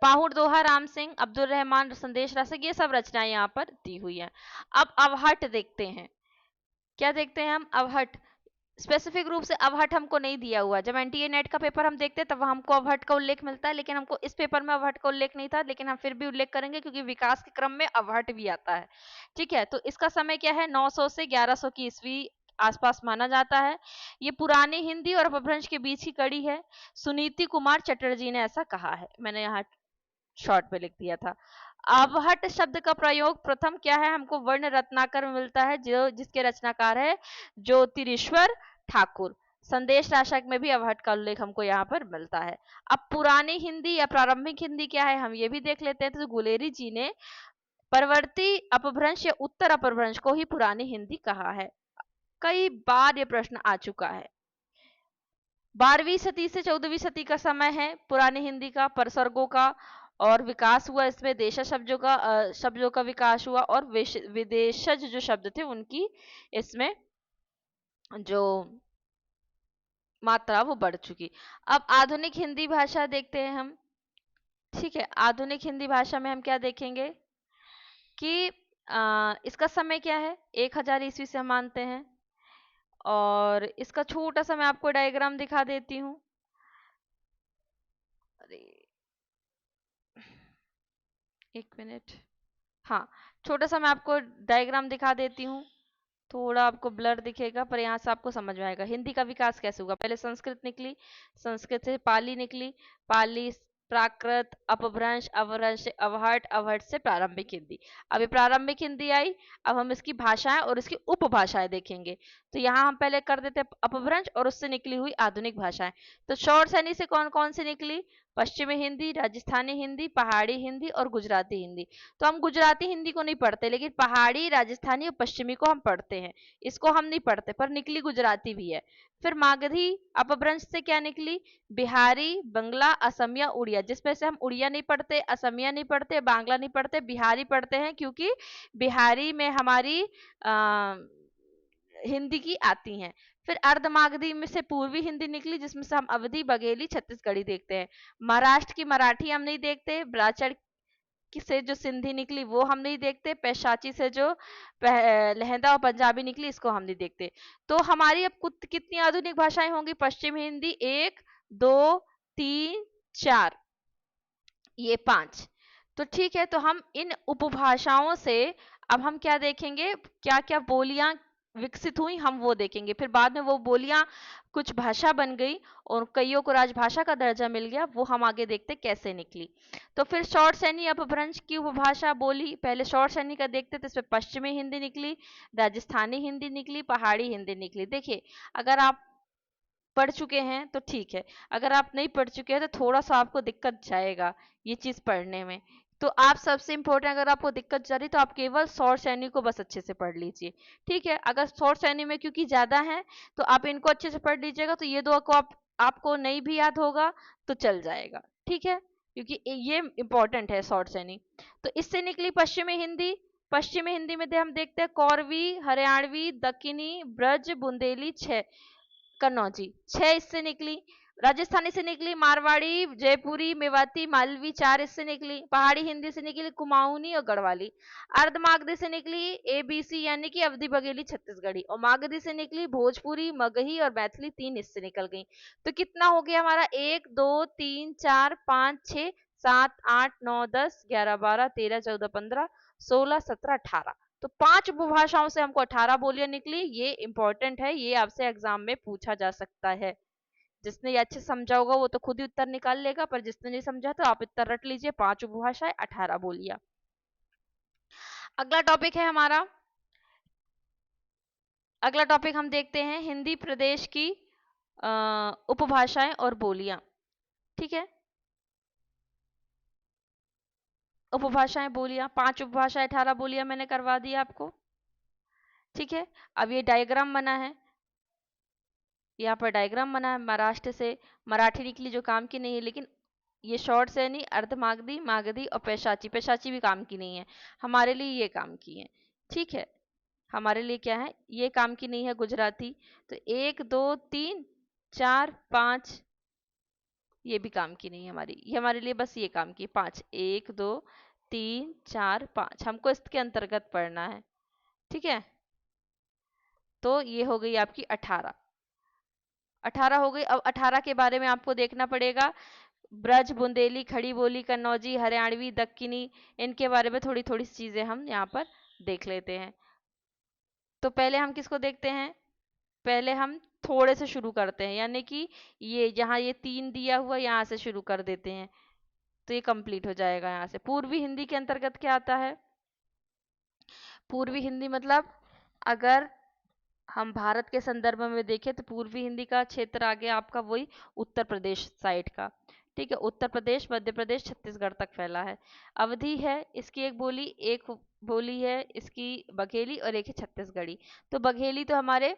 पाहुड़ दोहा, राम सिंह, अब्दुल रहमान, संदेश रासक, ये सब रचनाएं यहाँ पर दी हुई हैं। अब अवहट देखते हैं। क्या देखते हैं हम, अवहट। स्पेसिफिक रूप से अवहट हमको नहीं दिया हुआ। जब NTA नेट का पेपर हम देखते हैं तब हमको अवहट का उल्लेख मिलता है, लेकिन हमको इस पेपर में अवहट का उल्लेख नहीं था, लेकिन हम फिर भी उल्लेख करेंगे क्योंकि विकास के क्रम में अवहट भी आता है। ठीक है, तो इसका समय क्या है, 900 से 1100 की ईस्वी आसपास माना जाता है। ये पुरानी हिंदी और अपभ्रंश के बीच की कड़ी है। सुनीति कुमार चटर्जी ने ऐसा कहा है, मैंने यहाँ शॉर्ट में लिख दिया था। अवहट शब्द का प्रयोग प्रथम क्या है, हमको वर्ण रत्नाकर में मिलता है, जो जिसके रचनाकार है ज्योतिरीश्वर ठाकुर। संदेश राशक में भी अवहट का उल्लेख हमको यहाँ पर मिलता है। अब पुरानी हिंदी या प्रारंभिक हिंदी क्या है, हम ये भी देख लेते हैं। तो गुलेरी जी ने परवर्ती अपभ्रंश या उत्तर अपभ्रंश को ही पुरानी हिंदी कहा है। कई बार ये प्रश्न आ चुका है। 12वीं सदी से 14वीं सदी का समय है पुरानी हिंदी का, परसर्गों का और विकास हुआ। इसमें देशज शब्दों का विकास हुआ और विदेशज जो शब्द थे उनकी इसमें जो मात्रा वो बढ़ चुकी। अब आधुनिक हिंदी भाषा देखते हैं हम। ठीक है, आधुनिक हिंदी भाषा में हम क्या देखेंगे कि इसका समय क्या है, 1000 ईस्वी से हम मानते हैं। और इसका छोटा सा मैं आपको डायग्राम दिखा देती हूँ। अरे एक मिनट, हाँ, छोटा सा मैं आपको डायग्राम दिखा देती हूँ। थोड़ा आपको ब्लर दिखेगा पर यहाँ से आपको समझ में आएगा। हिंदी का विकास कैसे हुआ, पहले संस्कृत निकली, संस्कृत से पाली निकली, पाली प्राकृत, अपभ्रंश, अपभ्रंश से अवहट, अवहट से प्रारंभिक हिंदी। अभी प्रारंभिक हिंदी आई, अब हम इसकी भाषाएं और इसकी उपभाषाएं देखेंगे। तो यहाँ हम पहले कर देते अपभ्रंश और उससे निकली हुई आधुनिक भाषाएं। तो शॉर्ट सैनी से कौन कौन सी निकली, पश्चिमी हिंदी, राजस्थानी हिंदी, पहाड़ी हिंदी और गुजराती हिंदी। तो हम गुजराती हिंदी को नहीं पढ़ते, लेकिन पहाड़ी, राजस्थानी और पश्चिमी को हम पढ़ते हैं। इसको हम नहीं पढ़ते, पर निकली गुजराती भी है। फिर मागधी अपभ्रंश से क्या निकली? बिहारी, बंगला, असमिया, उड़िया। जिसमें से हम उड़िया नहीं पढ़ते, असमिया नहीं पढ़ते, बांग्ला नहीं पढ़ते, बिहारी पढ़ते हैं, क्योंकि बिहारी में हमारी हिंदी की आती हैं। फिर अर्धमागधी में से पूर्वी हिंदी निकली, जिसमें से हम अवधी, बघेली, छत्तीसगढ़ी देखते हैं। महाराष्ट्र की मराठी हम नहीं देखते। ब्राचड़ से जो सिंधी निकली वो हम नहीं देखते। पैशाची से जो लहंदा और पंजाबी निकली, इसको हम नहीं देखते। तो हमारी अब कितनी आधुनिक भाषाएं होंगी? पश्चिम हिंदी 1, 2, 3, 4, ये 5। तो ठीक है, तो हम इन उपभाषाओं से अब हम क्या देखेंगे, क्या क्या बोलियां विकसित हुई, हम वो देखेंगे। फिर बाद में वो बोलियां कुछ भाषा बन गई और कईयों को राजभाषा का दर्जा मिल गया, वो हम आगे देखते कैसे निकली। तो फिर शॉर्ट सैनी अपभ्रंश की उपभाषा बोली, पहले शॉर्ट सैनी का देखते थे, इसमें पश्चिमी हिंदी निकली, राजस्थानी हिंदी निकली, पहाड़ी हिंदी निकली। देखिए, अगर आप पढ़ चुके हैं तो ठीक है, अगर आप नहीं पढ़ चुके हैं तो थोड़ा सा आपको दिक्कत जाएगा ये चीज पढ़ने में। तो आप सबसे इम्पोर्टेंट, अगर आपको दिक्कत जा रही तो आप केवल शॉर्ट सैनी को बस अच्छे से पढ़ लीजिए। ठीक है, अगर शॉर्ट सैनी में क्योंकि ज्यादा है तो आप इनको अच्छे से पढ़ लीजिएगा, तो ये दो को आपको नहीं भी याद होगा तो चल जाएगा। ठीक है, क्योंकि ये इंपॉर्टेंट है शॉर्ट सैनी। तो इससे निकली पश्चिमी हिंदी। पश्चिमी हिंदी में हम देखते हैं कौरवी, हरियाणवी, दक्कनी, ब्रज, बुंदेली, कन्नौजी, 6 इससे निकली। राजस्थानी से निकली मारवाड़ी, जयपुरी, मेवाती, मालवी, 4 इससे निकली। पहाड़ी हिंदी से निकली कुमाऊनी और गढ़वाली। अर्धमागधी से निकली एबीसी यानी कि अवधी, बघेली, छत्तीसगढ़ी। और मागधी से निकली भोजपुरी, मगही और मैथिली, 3 इससे निकल गई। तो कितना हो गया हमारा? 1, 2, 3, 4, 5, 6, 7, 8, 9, 10, 11, 12, 13, 14, 15, 16, 17, 18। तो 5 उपभाषाओं से हमको 18 बोलियां निकली। ये इंपॉर्टेंट है, ये आपसे एग्जाम में पूछा जा सकता है। जिसने ये अच्छे समझा होगा वो तो खुद ही उत्तर निकाल लेगा, पर जिसने नहीं समझा तो आप उत्तर रट लीजिए। 5 उपभाषाएं, 18 बोलियां। अगला टॉपिक है हमारा, अगला टॉपिक हम देखते हैं हिंदी प्रदेश की उपभाषाएं और बोलियां। ठीक है, उपभाषाएं, बोलियां, 5 उपभाषाएं, 18 बोलियां मैंने करवा दी आपको। ठीक है, अब ये डायग्राम बना है, यहाँ पर डायग्राम बना है। महाराष्ट्र से मराठी निकली जो काम की नहीं है, लेकिन ये शॉर्ट सैनी, अर्धमागधी, मागधी और पैशाची, पैशाची भी काम की नहीं है, हमारे लिए ये काम की है। ठीक है, हमारे लिए क्या है, ये काम की नहीं है गुजराती। तो 1, 2, 3, 4, 5 ये भी काम की नहीं है हमारी, ये हमारे लिए बस ये काम की 5। 1, 2, 3, 4, 5 हमको इसके अंतर्गत पढ़ना है। ठीक है, तो ये हो गई आपकी 18। 18 हो गई। अब 18 के बारे में आपको देखना पड़ेगा। ब्रज, बुंदेली, खड़ी बोली, कन्नौजी, हरियाणवी, दक्कनी, इनके बारे में थोड़ी थोड़ी चीजें हम यहाँ पर देख लेते हैं। तो पहले हम किसको देखते हैं? पहले हम थोड़े से शुरू करते हैं, यानी कि ये जहाँ ये 3 दिया हुआ यहाँ से शुरू कर देते हैं, तो ये कंप्लीट हो जाएगा। यहाँ से पूर्वी हिंदी के अंतर्गत क्या आता है? पूर्वी हिंदी मतलब अगर हम भारत के संदर्भ में देखें तो पूर्वी हिंदी का क्षेत्र आ गया आपका वही उत्तर प्रदेश साइड का। ठीक है, उत्तर प्रदेश, मध्य प्रदेश, छत्तीसगढ़ तक फैला है। अवधी है इसकी एक बोली है इसकी बघेली, और एक है छत्तीसगढ़ी। तो बघेली तो हमारे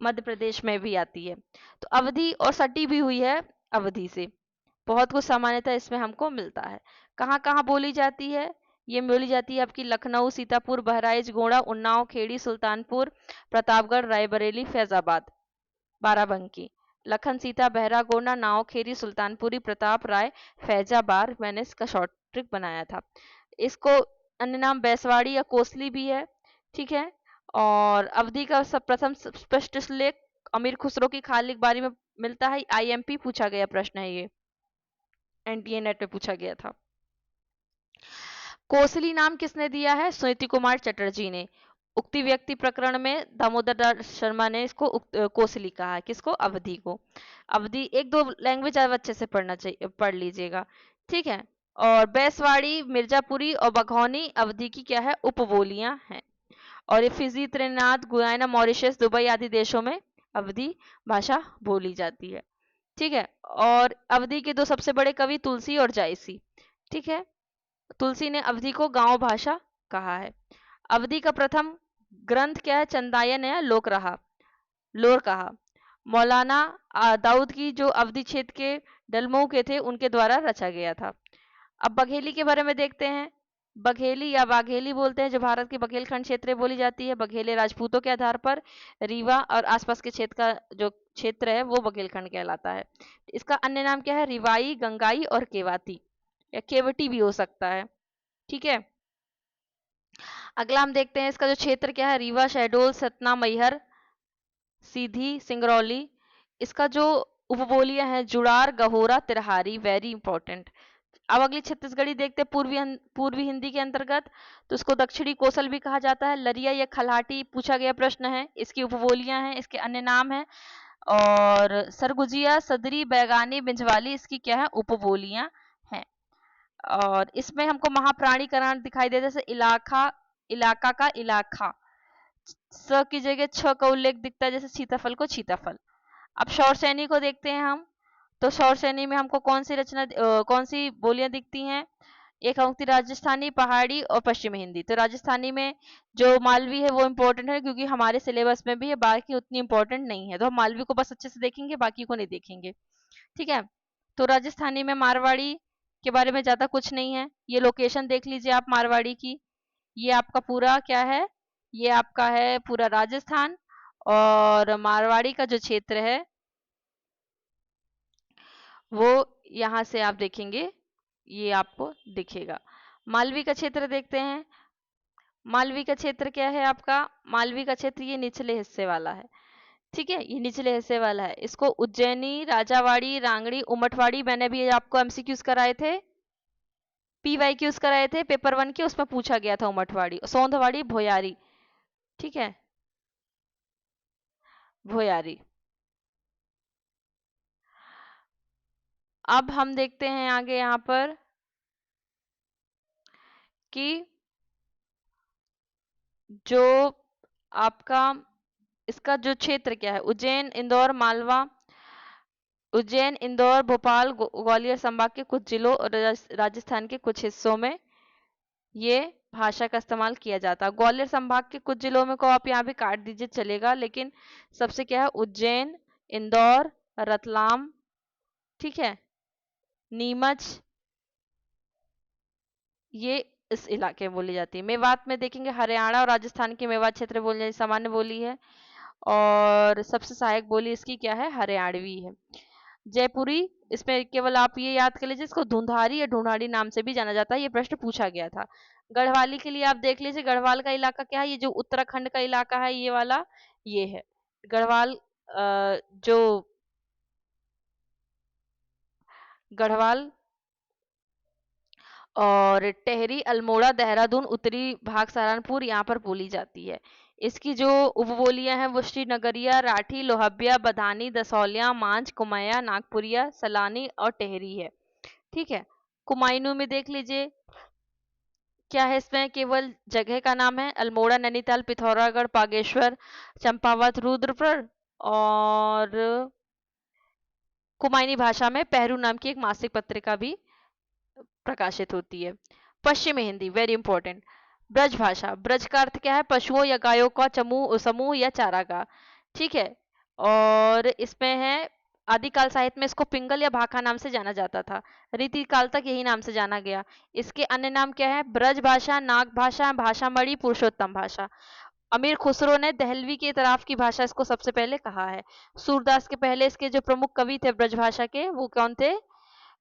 मध्य प्रदेश में भी आती है। तो अवधी और सटी भी हुई है अवधि से, बहुत कुछ सामान्यता इसमें हमको मिलता है। कहाँ कहाँ बोली जाती है? ये बोली जाती है आपकी लखनऊ, सीतापुर, बहराइच, गोंडा, उन्नाव, खेड़ी, सुल्तानपुर, प्रतापगढ़, रायबरेली, फैजाबाद, बाराबंकी। लखन, सीता, बहरा, गोंडा, नाव, खेरी, सुल्तानपुरी, प्रताप, राय, फैजाबाद। मैंने इसका शॉर्ट ट्रिक बनाया था। इसको अन्य नाम बैसवाड़ी या कोसली भी है। ठीक है, और अवधि का सब प्रथम स्पष्ट लेख अमीर खुसरो की खाल बारी में मिलता है। आईएमपी पूछा गया प्रश्न है ये, एनटीए नेट पे पूछा गया था। कोसली नाम किसने दिया है? सुनीति कुमार चटर्जी ने। उक्ति व्यक्ति प्रकरण में दामोदर दास शर्मा ने इसको कोसली कहा है। किसको? अवधि को। अवधि, एक दो लैंग्वेज आप अच्छे से पढ़ना चाहिए, पढ़ लीजिएगा। ठीक है, और बैसवाड़ी, मिर्जापुरी और बघौनी अवधि की क्या है? उपबोलियां हैं। और ये फिजी, त्रिनाद, गुयाना, मॉरिशस, दुबई आदि देशों में अवधि भाषा बोली जाती है। ठीक है। और अवधी के दो सबसे बड़े कवि तुलसी और जायसी। ठीक है। तुलसी ने अवधी को गांव भाषा कहा है। अवधी का प्रथम ग्रंथ क्या है? चंदायन या लोक रहा, लोर कहा। मौलाना दाऊद की जो अवधी क्षेत्र के डलमऊ के थे उनके द्वारा रचा गया था। अब बघेली के बारे में देखते हैं। बघेली या बाघेली बोलते हैं, जो भारत के बघेलखंड क्षेत्र में बोली जाती है। बघेले राजपूतों के आधार पर रीवा और आसपास के क्षेत्र का जो क्षेत्र है वो बघेलखंड कहलाता है। इसका अन्य नाम क्या है? रिवाई, गंगाई और केवाती या केवटी भी हो सकता है। ठीक है। अगला हम देखते हैं इसका जो क्षेत्र क्या है, रीवा, शहडोल, सतना, मैहर, सीधी, सिंगरौली। इसका जो उपबोलियां हैं, जुड़ार, गहोरा, तिरहारी, वेरी इंपॉर्टेंट। अब अगली छत्तीसगढ़ी देखते हैं, पूर्वी हिंदी के अंतर्गत। तो इसको दक्षिणी कोसल भी कहा जाता है। लरिया या खल्हाटी पूछा गया प्रश्न है। इसकी उपबोलियां हैं, इसके अन्य नाम हैं। और सरगुजिया, सदरी, बैगानी, बिंझवाली इसकी क्या है? उपबोलियां हैं। और इसमें हमको महाप्राणीकरण दिखाई दे, जैसे इलाका, इलाका का इलाका, स की जगह छ का उल्लेख दिखता है, जैसे सीताफल को छीताफल। अब शौर सैनी को देखते हैं हम। तो शौर सैनी में हमको कौन सी बोलियां दिखती हैं? एक होती राजस्थानी, पहाड़ी और पश्चिमी हिंदी। तो राजस्थानी में जो मालवी है वो इम्पोर्टेंट है, क्योंकि हमारे सिलेबस में भी है, बाकी उतनी इम्पोर्टेंट नहीं है। तो हम मालवी को बस अच्छे से देखेंगे, बाकी को नहीं देखेंगे। ठीक है। तो राजस्थानी में मारवाड़ी के बारे में ज्यादा कुछ नहीं है। ये लोकेशन देख लीजिए आप मारवाड़ी की। ये आपका पूरा क्या है? ये आपका है पूरा राजस्थान। और मारवाड़ी का जो क्षेत्र है वो यहाँ से आप देखेंगे, ये आपको दिखेगा। मालवी का क्षेत्र देखते हैं। मालवी का क्षेत्र क्या है आपका? मालवी का क्षेत्र ये निचले हिस्से वाला है। ठीक है, ये निचले हिस्से वाला है। इसको उज्जैनी, राजावाड़ी, रांगड़ी, उमटवाड़ी, मैंने भी आपको एमसीक्यूज कराए थे, पीवाईक्यूज कराए थे पेपर 1 के, उसमें पूछा गया था उमटवाड़ी, सौंधवाड़ी, भोयारी। ठीक है, भोयारी। अब हम देखते हैं आगे यहाँ पर कि जो आपका इसका जो क्षेत्र क्या है, उज्जैन, इंदौर, मालवा, उज्जैन, इंदौर, भोपाल, ग्वालियर संभाग के कुछ जिलों और राजस्थान के कुछ हिस्सों में ये भाषा का इस्तेमाल किया जाता है। ग्वालियर संभाग के कुछ जिलों में को आप यहाँ भी काट दीजिए चलेगा, लेकिन सबसे क्या है, उज्जैन, इंदौर, रतलाम, ठीक है, नीमच, ये इस इलाके में बोली जाती है। मेवात में देखेंगे, हरियाणा और राजस्थान के मेवात क्षेत्र बोलने वाली सामान्य बोली है। और सबसे सहायक बोली इसकी क्या है? हरियाणवी है। जयपुरी, इसमें केवल आप ये याद कर लीजिए, इसको धुंधारी या ढूंढाड़ी नाम से भी जाना जाता है। ये प्रश्न पूछा गया था। गढ़वाली के लिए आप देख लीजिए, गढ़वाल का इलाका क्या है? ये जो उत्तराखंड का इलाका है, ये वाला ये है गढ़वाल। जो गढ़वाल और टेहरी, अल्मोड़ा, देहरादून, उत्तरी भाग सहारनपुर यहाँ पर बोली जाती है। इसकी जो उपबोलियां हैं वो श्रीनगरिया, राठी, लोहबिया, बधानी, दसौलिया, मांझ, कुमाया, नागपुरिया, सलानी और टेहरी है। ठीक है। कुमायूनी में देख लीजिए क्या है, इसमें केवल जगह का नाम है, अल्मोड़ा, नैनीताल, पिथौरागढ़, बागेश्वर, चंपावत, रुद्रपुर। और कुमायूनी भाषा में पहरू नाम की एक मासिक पत्रिका भी प्रकाशित होती है। पश्चिमी हिंदी, वेरी इंपॉर्टेंट। ब्रज भाषा, ब्रज का अर्थ क्या है? पशुओं या गायों का समूह या चारागाह। ठीक है। और इसमें है आदिकाल साहित्य में इसको पिंगल या भाखा नाम से जाना जाता था। रीति काल तक यही नाम से जाना गया। इसके अन्य नाम क्या है? ब्रज भाषा, नाग भाषा, भाषामणि, पुरुषोत्तम भाषा। अमीर खुसरो ने दहलवी के इतराफ की भाषा इसको सबसे पहले कहा है। सूरदास के पहले इसके जो प्रमुख कवि थे ब्रज भाषा के, वो कौन थे?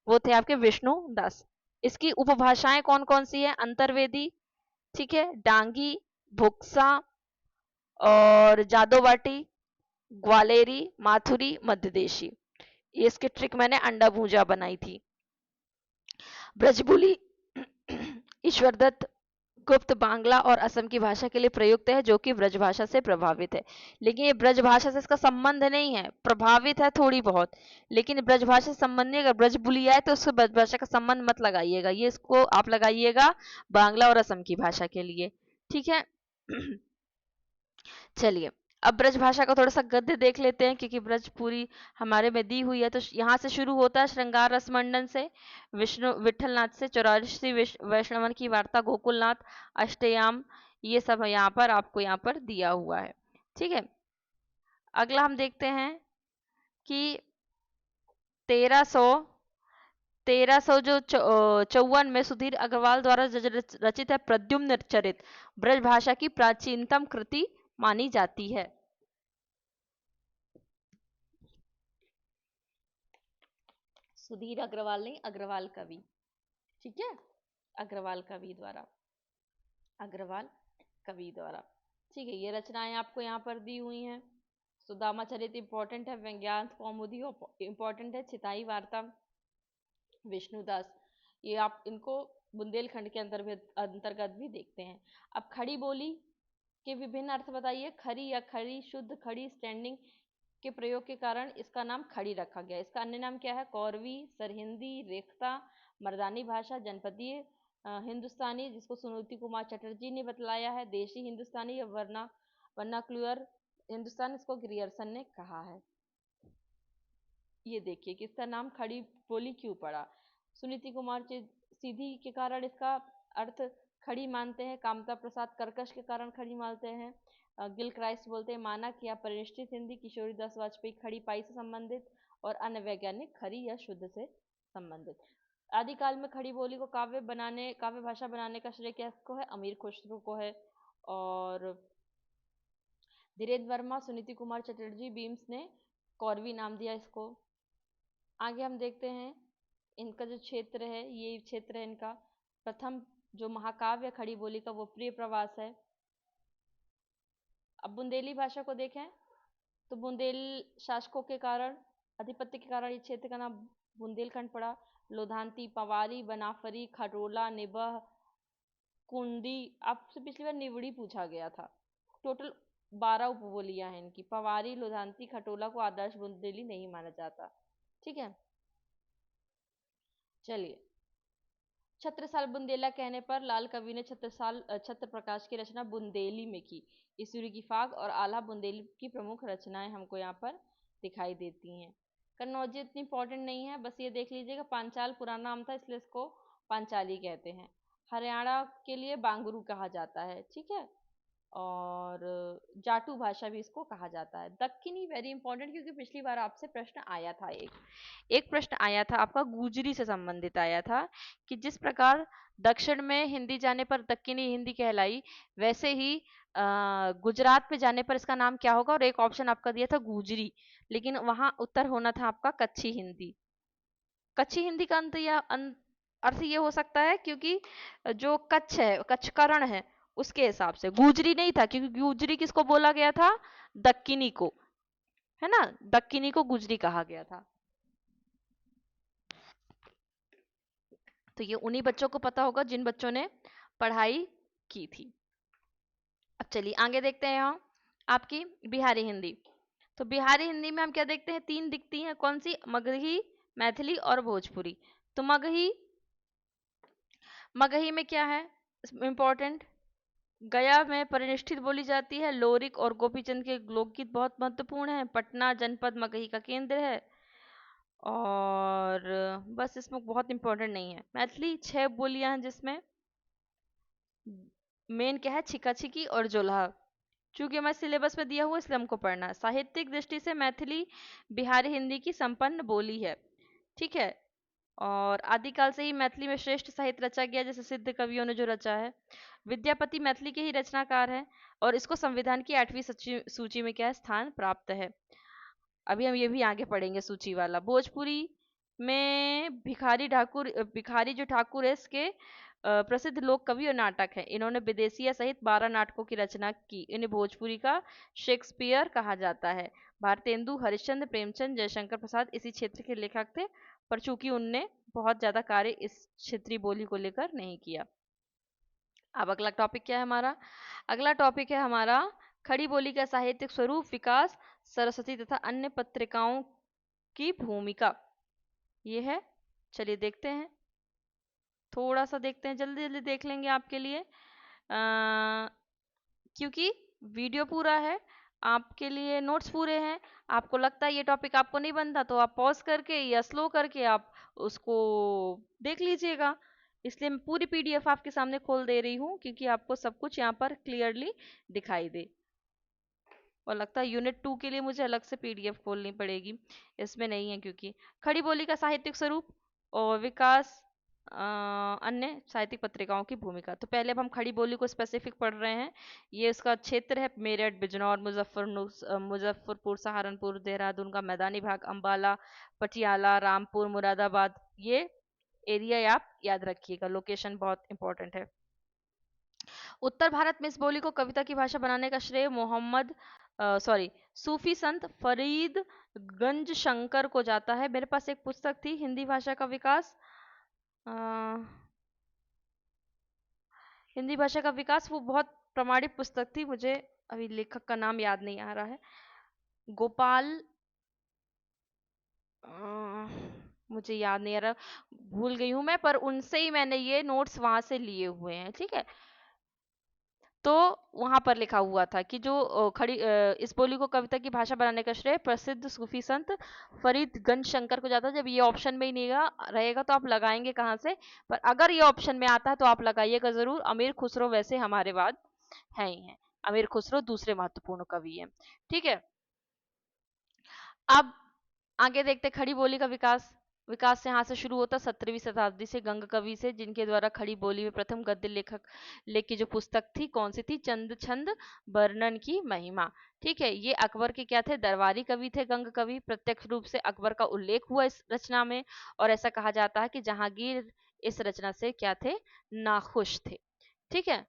वो थे आपके विष्णु दास। इसकी उपभाषाएं कौन कौन सी है? अंतर्वेदी, ठीक है, डांगी, भुक्सा और जादोबाटी, ग्वालेरी, माथुरी, मध्यदेशी। ये इसके ट्रिक मैंने अंडा भूजा बनाई थी। ब्रजबुली ईश्वरदत्त गुप्त बांग्ला और असम की भाषा के लिए प्रयुक्त है, जो कि ब्रज भाषा से प्रभावित है। लेकिन ये ब्रज भाषा से इसका संबंध नहीं है, प्रभावित है थोड़ी बहुत, लेकिन ब्रज भाषा से संबंध नहीं। अगर ब्रज बुलिया है तो उससे ब्रज भाषा का संबंध मत लगाइएगा, ये इसको आप लगाइएगा बांग्ला और असम की भाषा के लिए। ठीक है। चलिए अब ब्रज भाषा का थोड़ा सा गद्य देख लेते हैं, क्योंकि ब्रज पूरी हमारे में दी हुई है। तो यहाँ से शुरू होता है श्रृंगार रस मंडन से, विष्णु विठलनाथ से 84 वैष्णवन की वार्ता, गोकुलनाथ, अष्टयाम, ये सब यहाँ पर आपको यहाँ पर दिया हुआ है। ठीक है, अगला हम देखते हैं कि 1300 जो 54 में सुधीर अग्रवाल द्वारा रचित है प्रद्युम्न चरित, ब्रज भाषा की प्राचीनतम कृति मानी जाती है। सुधीर अग्रवाल नहीं, अग्रवाल कवि, ठीक है, अग्रवाल कवि द्वारा, अग्रवाल कवि द्वारा। ठीक है, ये रचनाएं आपको यहाँ पर दी हुई हैं। सुदामा चरित इंपॉर्टेंट है, व्यंग्यांश कौमुदी इंपॉर्टेंट है, चिताई वार्ता विष्णुदास, ये आप इनको बुंदेलखंड के अंतर्गत भी देखते हैं। अब खड़ी बोली के विभिन्न अर्थ बताइए। खरी या खड़ी, शुद्ध, खड़ी, स्टैंडिंग के प्रयोग के कारण इसका नाम खड़ी रखा गया। इसका अन्य नाम क्या है? कौरवी, सरहिंदी, रेखता, मर्दानी भाषा, जनपदीय हिंदुस्तानी, जिसको सुनीति कुमार चटर्जी ने बतलाया है, देशी हिंदुस्तानी या वर्नाक्युलर हिंदुस्तान, इसको ग्रियर्सन ने कहा है। ये देखिए कि इसका नाम खड़ी बोली क्यों पड़ा। सुनीति कुमार सीधी के कारण इसका अर्थ खड़ी मानते हैं, कामता प्रसाद कर्कश के कारण खड़ी मानते हैं, गिल क्राइस्ट बोलते हैं माना किया परिनिष्ठित हिंदी, किशोरी दास वाजपेयी खड़ी पाई से संबंधित, और अन्य वैज्ञानिक खड़ी या शुद्ध से संबंधित। आदिकाल में खड़ी बोली को काव्य भाषा बनाने का श्रेय किसको है? अमीर खुसरो को है। और धीरेन्द्र वर्मा, सुनीति कुमार चटर्जी, बीम्स ने कौरवी नाम दिया इसको। आगे हम देखते हैं इनका जो क्षेत्र है, ये क्षेत्र है इनका। प्रथम जो महाकाव्य खड़ी बोली का वो प्रिय प्रवास है। अब बुंदेली भाषा को देखें तो बुंदेल शासकों के कारण, अधिपत्य के कारण इस क्षेत्र का नाम बुंदेलखंड पड़ा। लोधांती, पवारी, बनाफरी, खटोला, निबह, कुंडी, आपसे पिछली बार निवड़ी पूछा गया था। टोटल 12 उपबोलियां हैं इनकी। पवारी, लोधांती, खटोला को आदर्श बुंदेली नहीं माना जाता। ठीक है, चलिए। छत्रसाल बुंदेला कहने पर लाल कवि ने छत्र प्रकाश की रचना बुंदेली में की। ईश्वरी की फाग और आला बुंदेली की प्रमुख रचनाएं हमको यहाँ पर दिखाई देती हैं। कन्नौजी इतनी इंपॉर्टेंट नहीं है, बस ये देख लीजिएगा पांचाल पुराना नाम था, इसलिए इसको पांचाली कहते हैं। हरियाणा के लिए बांगरू कहा जाता है, ठीक है, और जाटू भाषा भी इसको कहा जाता है। दक्खनी वेरी इंपॉर्टेंट, क्योंकि पिछली बार आपसे प्रश्न आया था, एक प्रश्न आया था आपका गुजरी से संबंधित आया था, कि जिस प्रकार दक्षिण में हिंदी जाने पर दक्कनी हिंदी कहलाई, वैसे ही गुजरात में जाने पर इसका नाम क्या होगा, और एक ऑप्शन आपका दिया था गुजरी, लेकिन वहां उत्तर होना था आपका कच्छी हिंदी। कच्छी हिंदी का अर्थ ये हो सकता है क्योंकि जो कच्छ है, कच्छकरण है, उसके हिसाब से गुजरी नहीं था, क्योंकि गुजरी किसको बोला गया था? दक्किनी को, है ना, दक्किनी को गुजरी कहा गया था। तो ये उन्हीं बच्चों को पता होगा जिन बच्चों ने पढ़ाई की थी। अब चलिए आगे देखते हैं हम आपकी बिहारी हिंदी। तो बिहारी हिंदी में हम क्या देखते हैं? 3 दिखती हैं, कौन सी? मगही, मैथिली और भोजपुरी। तो मगही में क्या है इंपॉर्टेंट? गया में परिनिष्ठित बोली जाती है। लोरिक और गोपीचंद के लोकगीत बहुत महत्वपूर्ण है। पटना जनपद मगही का केंद्र है। और बस इसमें बहुत इंपॉर्टेंट नहीं है। मैथिली 6 बोलियां हैं, जिसमें मेन क्या है? छिका छिकी और जोल्हा। चूंकि हमारे सिलेबस में दिया हुआ, इसलिए हमको पढ़ना है। साहित्यिक दृष्टि से मैथिली बिहारी हिंदी की संपन्न बोली है, ठीक है, और आदिकाल से ही मैथिली में श्रेष्ठ साहित्य रचा गया, जैसे सिद्ध कवियों ने जो रचा है। विद्यापति मैथिली के ही रचनाकार हैं, और इसको संविधान की 8वीं सूची में क्या है? स्थान प्राप्त है। अभी हम ये भी आगे पढ़ेंगे सूची वाला। भोजपुरी में भिखारी जो ठाकुर है, इसके प्रसिद्ध लोक कवि और नाटक हैं। इन्होंने विदेशिया सहित 12 नाटकों की रचना की। इन्हें भोजपुरी का शेक्सपियर कहा जाता है। भारतेंदु, हरिश्चंद्र, प्रेमचंद, जयशंकर प्रसाद इसी क्षेत्र के लेखक थे, पर चूंकि उनने बहुत ज्यादा कार्य इस क्षेत्रीय बोली को लेकर नहीं किया। अब अगला टॉपिक क्या है हमारा? अगला टॉपिक है हमारा खड़ी बोली का साहित्यिक स्वरूप, विकास, सरस्वती तथा अन्य पत्रिकाओं की भूमिका। ये है, चलिए देखते हैं, थोड़ा सा देखते हैं, जल्दी जल्दी देख लेंगे आपके लिए, क्योंकि वीडियो पूरा है, आपके लिए नोट्स पूरे हैं। आपको लगता है ये टॉपिक आपको नहीं बनता तो आप पॉज करके या स्लो करके आप उसको देख लीजिएगा। इसलिए मैं पूरी पीडीएफ आपके सामने खोल दे रही हूँ क्योंकि आपको सब कुछ यहाँ पर क्लियरली दिखाई दे। और लगता है यूनिट 2 के लिए मुझे अलग से पीडीएफ खोलनी पड़ेगी, इसमें नहीं है क्योंकि खड़ी बोली का साहित्यिक स्वरूप और विकास, अन्य साहित्यिक पत्रिकाओं की भूमिका। तो पहले अब हम खड़ी बोली को स्पेसिफिक पढ़ रहे हैं। ये उसका क्षेत्र है मेरठ, बिजनौर, मुजफ्फरपुर, सहारनपुर, देहरादून का मैदानी भाग, अंबाला, पटियाला, रामपुर, मुरादाबाद। ये एरिया आप याद रखिएगा, लोकेशन बहुत इंपॉर्टेंट है। उत्तर भारत में इस बोली को कविता की भाषा बनाने का श्रेय सूफी संत फरीद गंज शंकर को जाता है। मेरे पास एक पुस्तक थी, हिंदी भाषा का विकास, अ, हिंदी भाषा का विकास, वो बहुत प्रामाणिक पुस्तक थी। मुझे अभी लेखक का नाम याद नहीं आ रहा है, गोपाल, मुझे याद नहीं आ रहा, भूल गई हूं मैं, पर उनसे ही मैंने ये नोट्स वहां से लिए हुए हैं। ठीक है, तो वहां पर लिखा हुआ था कि जो इस बोली को कविता की भाषा बनाने का श्रेय प्रसिद्ध सूफी संत फरीदगंज शंकर को जाता है। जब ये ऑप्शन में ही नहीं रहेगा तो आप लगाएंगे कहाँ से, पर अगर ये ऑप्शन में आता है तो आप लगाइएगा जरूर। अमीर खुसरो वैसे हमारे बाद है ही है, अमीर खुसरो दूसरे महत्वपूर्ण कवि हैं। ठीक है, अब आगे देखते खड़ी बोली का विकास। विकास यहाँ से शुरू होता 17वीं शताब्दी से, गंग कवि से, जिनके द्वारा खड़ी बोली में प्रथम गद्य लेख की जो पुस्तक थी कौन सी थी, चंद छंद वर्णन की महिमा। ठीक है, ये अकबर के क्या थे, दरबारी कवि थे गंग कवि। प्रत्यक्ष रूप से अकबर का उल्लेख हुआ इस रचना में, और ऐसा कहा जाता है कि जहांगीर इस रचना से क्या थे, नाखुश थे। ठीक है,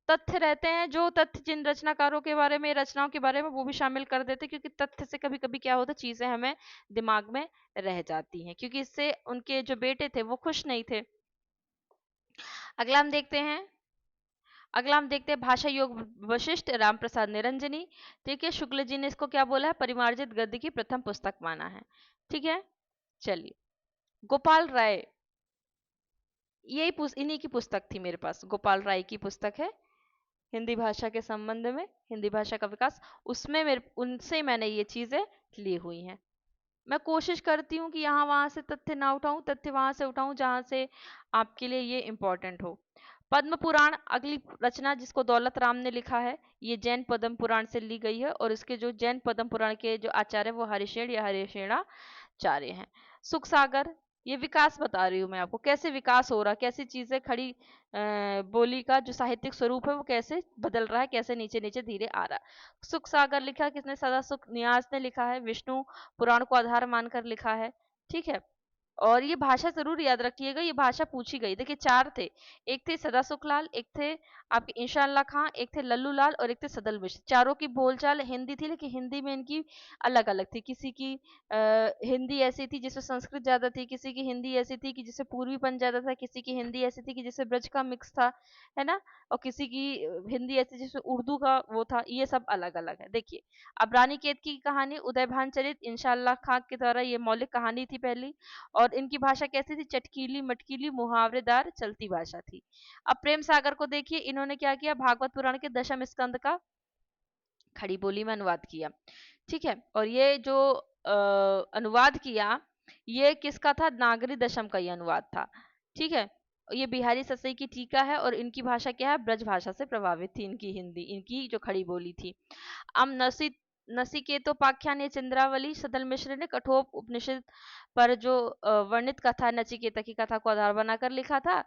तथ्य रहते हैं, जो तथ्य जिन रचनाकारों के बारे में, रचनाओं के बारे में, वो भी शामिल कर देते, क्योंकि तथ्य से कभी कभी क्या होता है, चीजें हमें दिमाग में रह जाती हैं, क्योंकि इससे उनके जो बेटे थे वो खुश नहीं थे। अगला हम देखते हैं, भाषा योग वशिष्ठ राम प्रसाद निरंजनी। ठीक है, शुक्ल जी ने इसको क्या बोला है, परिमार्जित गद्य की प्रथम पुस्तक माना है। ठीक है, चलिए, गोपाल राय, यही इन्हीं की पुस्तक थी मेरे पास, गोपाल राय की पुस्तक है हिंदी भाषा के संबंध में, हिंदी भाषा का विकास, उसमें उनसे मैंने ये चीजें ली हुई हैं। मैं कोशिश करती हूँ कि यहाँ वहां से तथ्य ना उठाऊं, तथ्य वहां से उठाऊं जहां से आपके लिए ये इंपॉर्टेंट हो। पद्म पुराण, अगली रचना जिसको दौलत राम ने लिखा है, ये जैन पद्म पुराण से ली गई है, और इसके जो जैन पद्म पुराण के जो आचार्य वो हरिशेण या हरिशेणाचार्य हैं। सुख सागर, ये विकास बता रही हूँ मैं आपको, कैसे विकास हो रहा, कैसी चीजें खड़ी बोली का जो साहित्यिक स्वरूप है वो कैसे बदल रहा है, कैसे नीचे नीचे धीरे आ रहा है। सुख सागर लिखा किसने, सदा सुख नियाज ने लिखा है, विष्णु पुराण को आधार मानकर लिखा है। ठीक है, और ये भाषा जरूर याद रखिएगा, ये भाषा पूछी गई। देखिए चार थे, एक थे सदा सुखलाल, एक थे आपके इंशाअल्लाह खां, एक थे लल्लू लाल, और एक थे सदल मिश्र। चारों की बोलचाल हिंदी थी, लेकिन हिंदी में इनकी अलग अलग थी। किसी की हिंदी ऐसी थी जिसमें संस्कृत ज्यादा थी, किसी की हिंदी ऐसी थी कि जिससे पूर्वीपन ज्यादा था, किसी की हिंदी ऐसी थी कि जिससे ब्रज का मिक्स था, है ना, और किसी की हिंदी ऐसी जिसमें उर्दू का वो था। ये सब अलग अलग है। देखिए, अब रानीकेत की कहानी, उदयभान चरित, इंशाअल्लाह खां के द्वारा ये मौलिक कहानी थी पहली, और इनकी भाषा कैसी थी, चटकीली मटकीली मुहावरेदार चलती भाषा थी। अब प्रेम सागर को देखिए, इन्होंने क्या किया, भागवत पुराण के दशम स्कंद का खड़ी बोली में अनुवाद किया। ठीक है, और ये जो अनुवाद किया, ये किसका था, नागरी दशम का ये अनुवाद था। ठीक है, ये बिहारी ससई की टीका है, और इनकी भाषा क्या है, ब्रज भाषा से प्रभावित थी इनकी हिंदी, इनकी जो खड़ी बोली थी। अब नचिकेतोपाख्यान या चंद्रावली, सदल मिश्र ने कठोप उपनिषद पर जो वर्णित कथा, नचिकेता की कथा को आधार बनाकर लिखा था,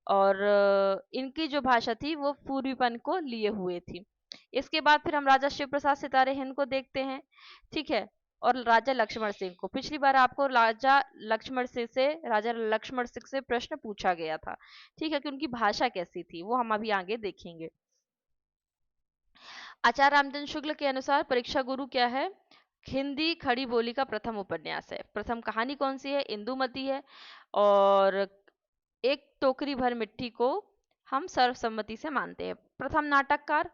और इनकी जो भाषा थी वो पूर्वीपन को लिए हुए थी। इसके बाद फिर हम राजा शिव प्रसाद सितारे हिंद को देखते हैं। ठीक है, और राजा लक्ष्मण सिंह को, पिछली बार आपको राजा लक्ष्मण सिंह से प्रश्न पूछा गया था। ठीक है, कि उनकी भाषा कैसी थी, वो हम अभी आगे देखेंगे। आचार्य रामचंद्र शुक्ल के अनुसार परीक्षा गुरु क्या है, हिंदी खड़ी बोली का प्रथम उपन्यास है। प्रथम कहानी कौन सी है, इंदुमती है, और एक टोकरी भर मिट्टी को हम सर्वसम्मति से मानते हैं। प्रथम नाटककार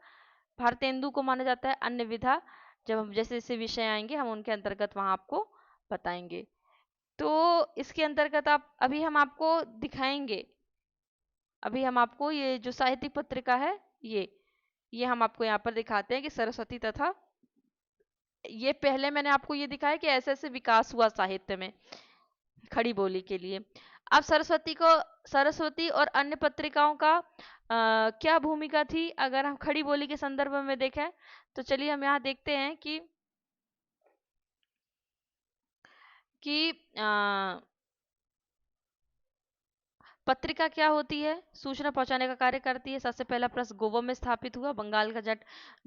भारतेंदु को माना जाता है। अन्य विधा, जब हम जैसे जैसे विषय आएंगे हम उनके अंतर्गत वहां आपको बताएंगे। तो इसके अंतर्गत आप अभी हम आपको दिखाएंगे, अभी हम आपको ये जो साहित्यिक पत्रिका है, ये हम आपको यहाँ पर दिखाते हैं कि सरस्वती तथा ये पहले मैंने आपको ये दिखाया कि ऐसे ऐसे विकास हुआ साहित्य में खड़ी बोली के लिए। अब सरस्वती और अन्य पत्रिकाओं का क्या भूमिका थी अगर हम खड़ी बोली के संदर्भ में देखें, तो चलिए हम यहाँ देखते हैं कि पत्रिका क्या होती है, सूचना पहुंचाने का कार्य करती है। सबसे पहला प्रेस गोवा में स्थापित हुआ। बंगाल गजट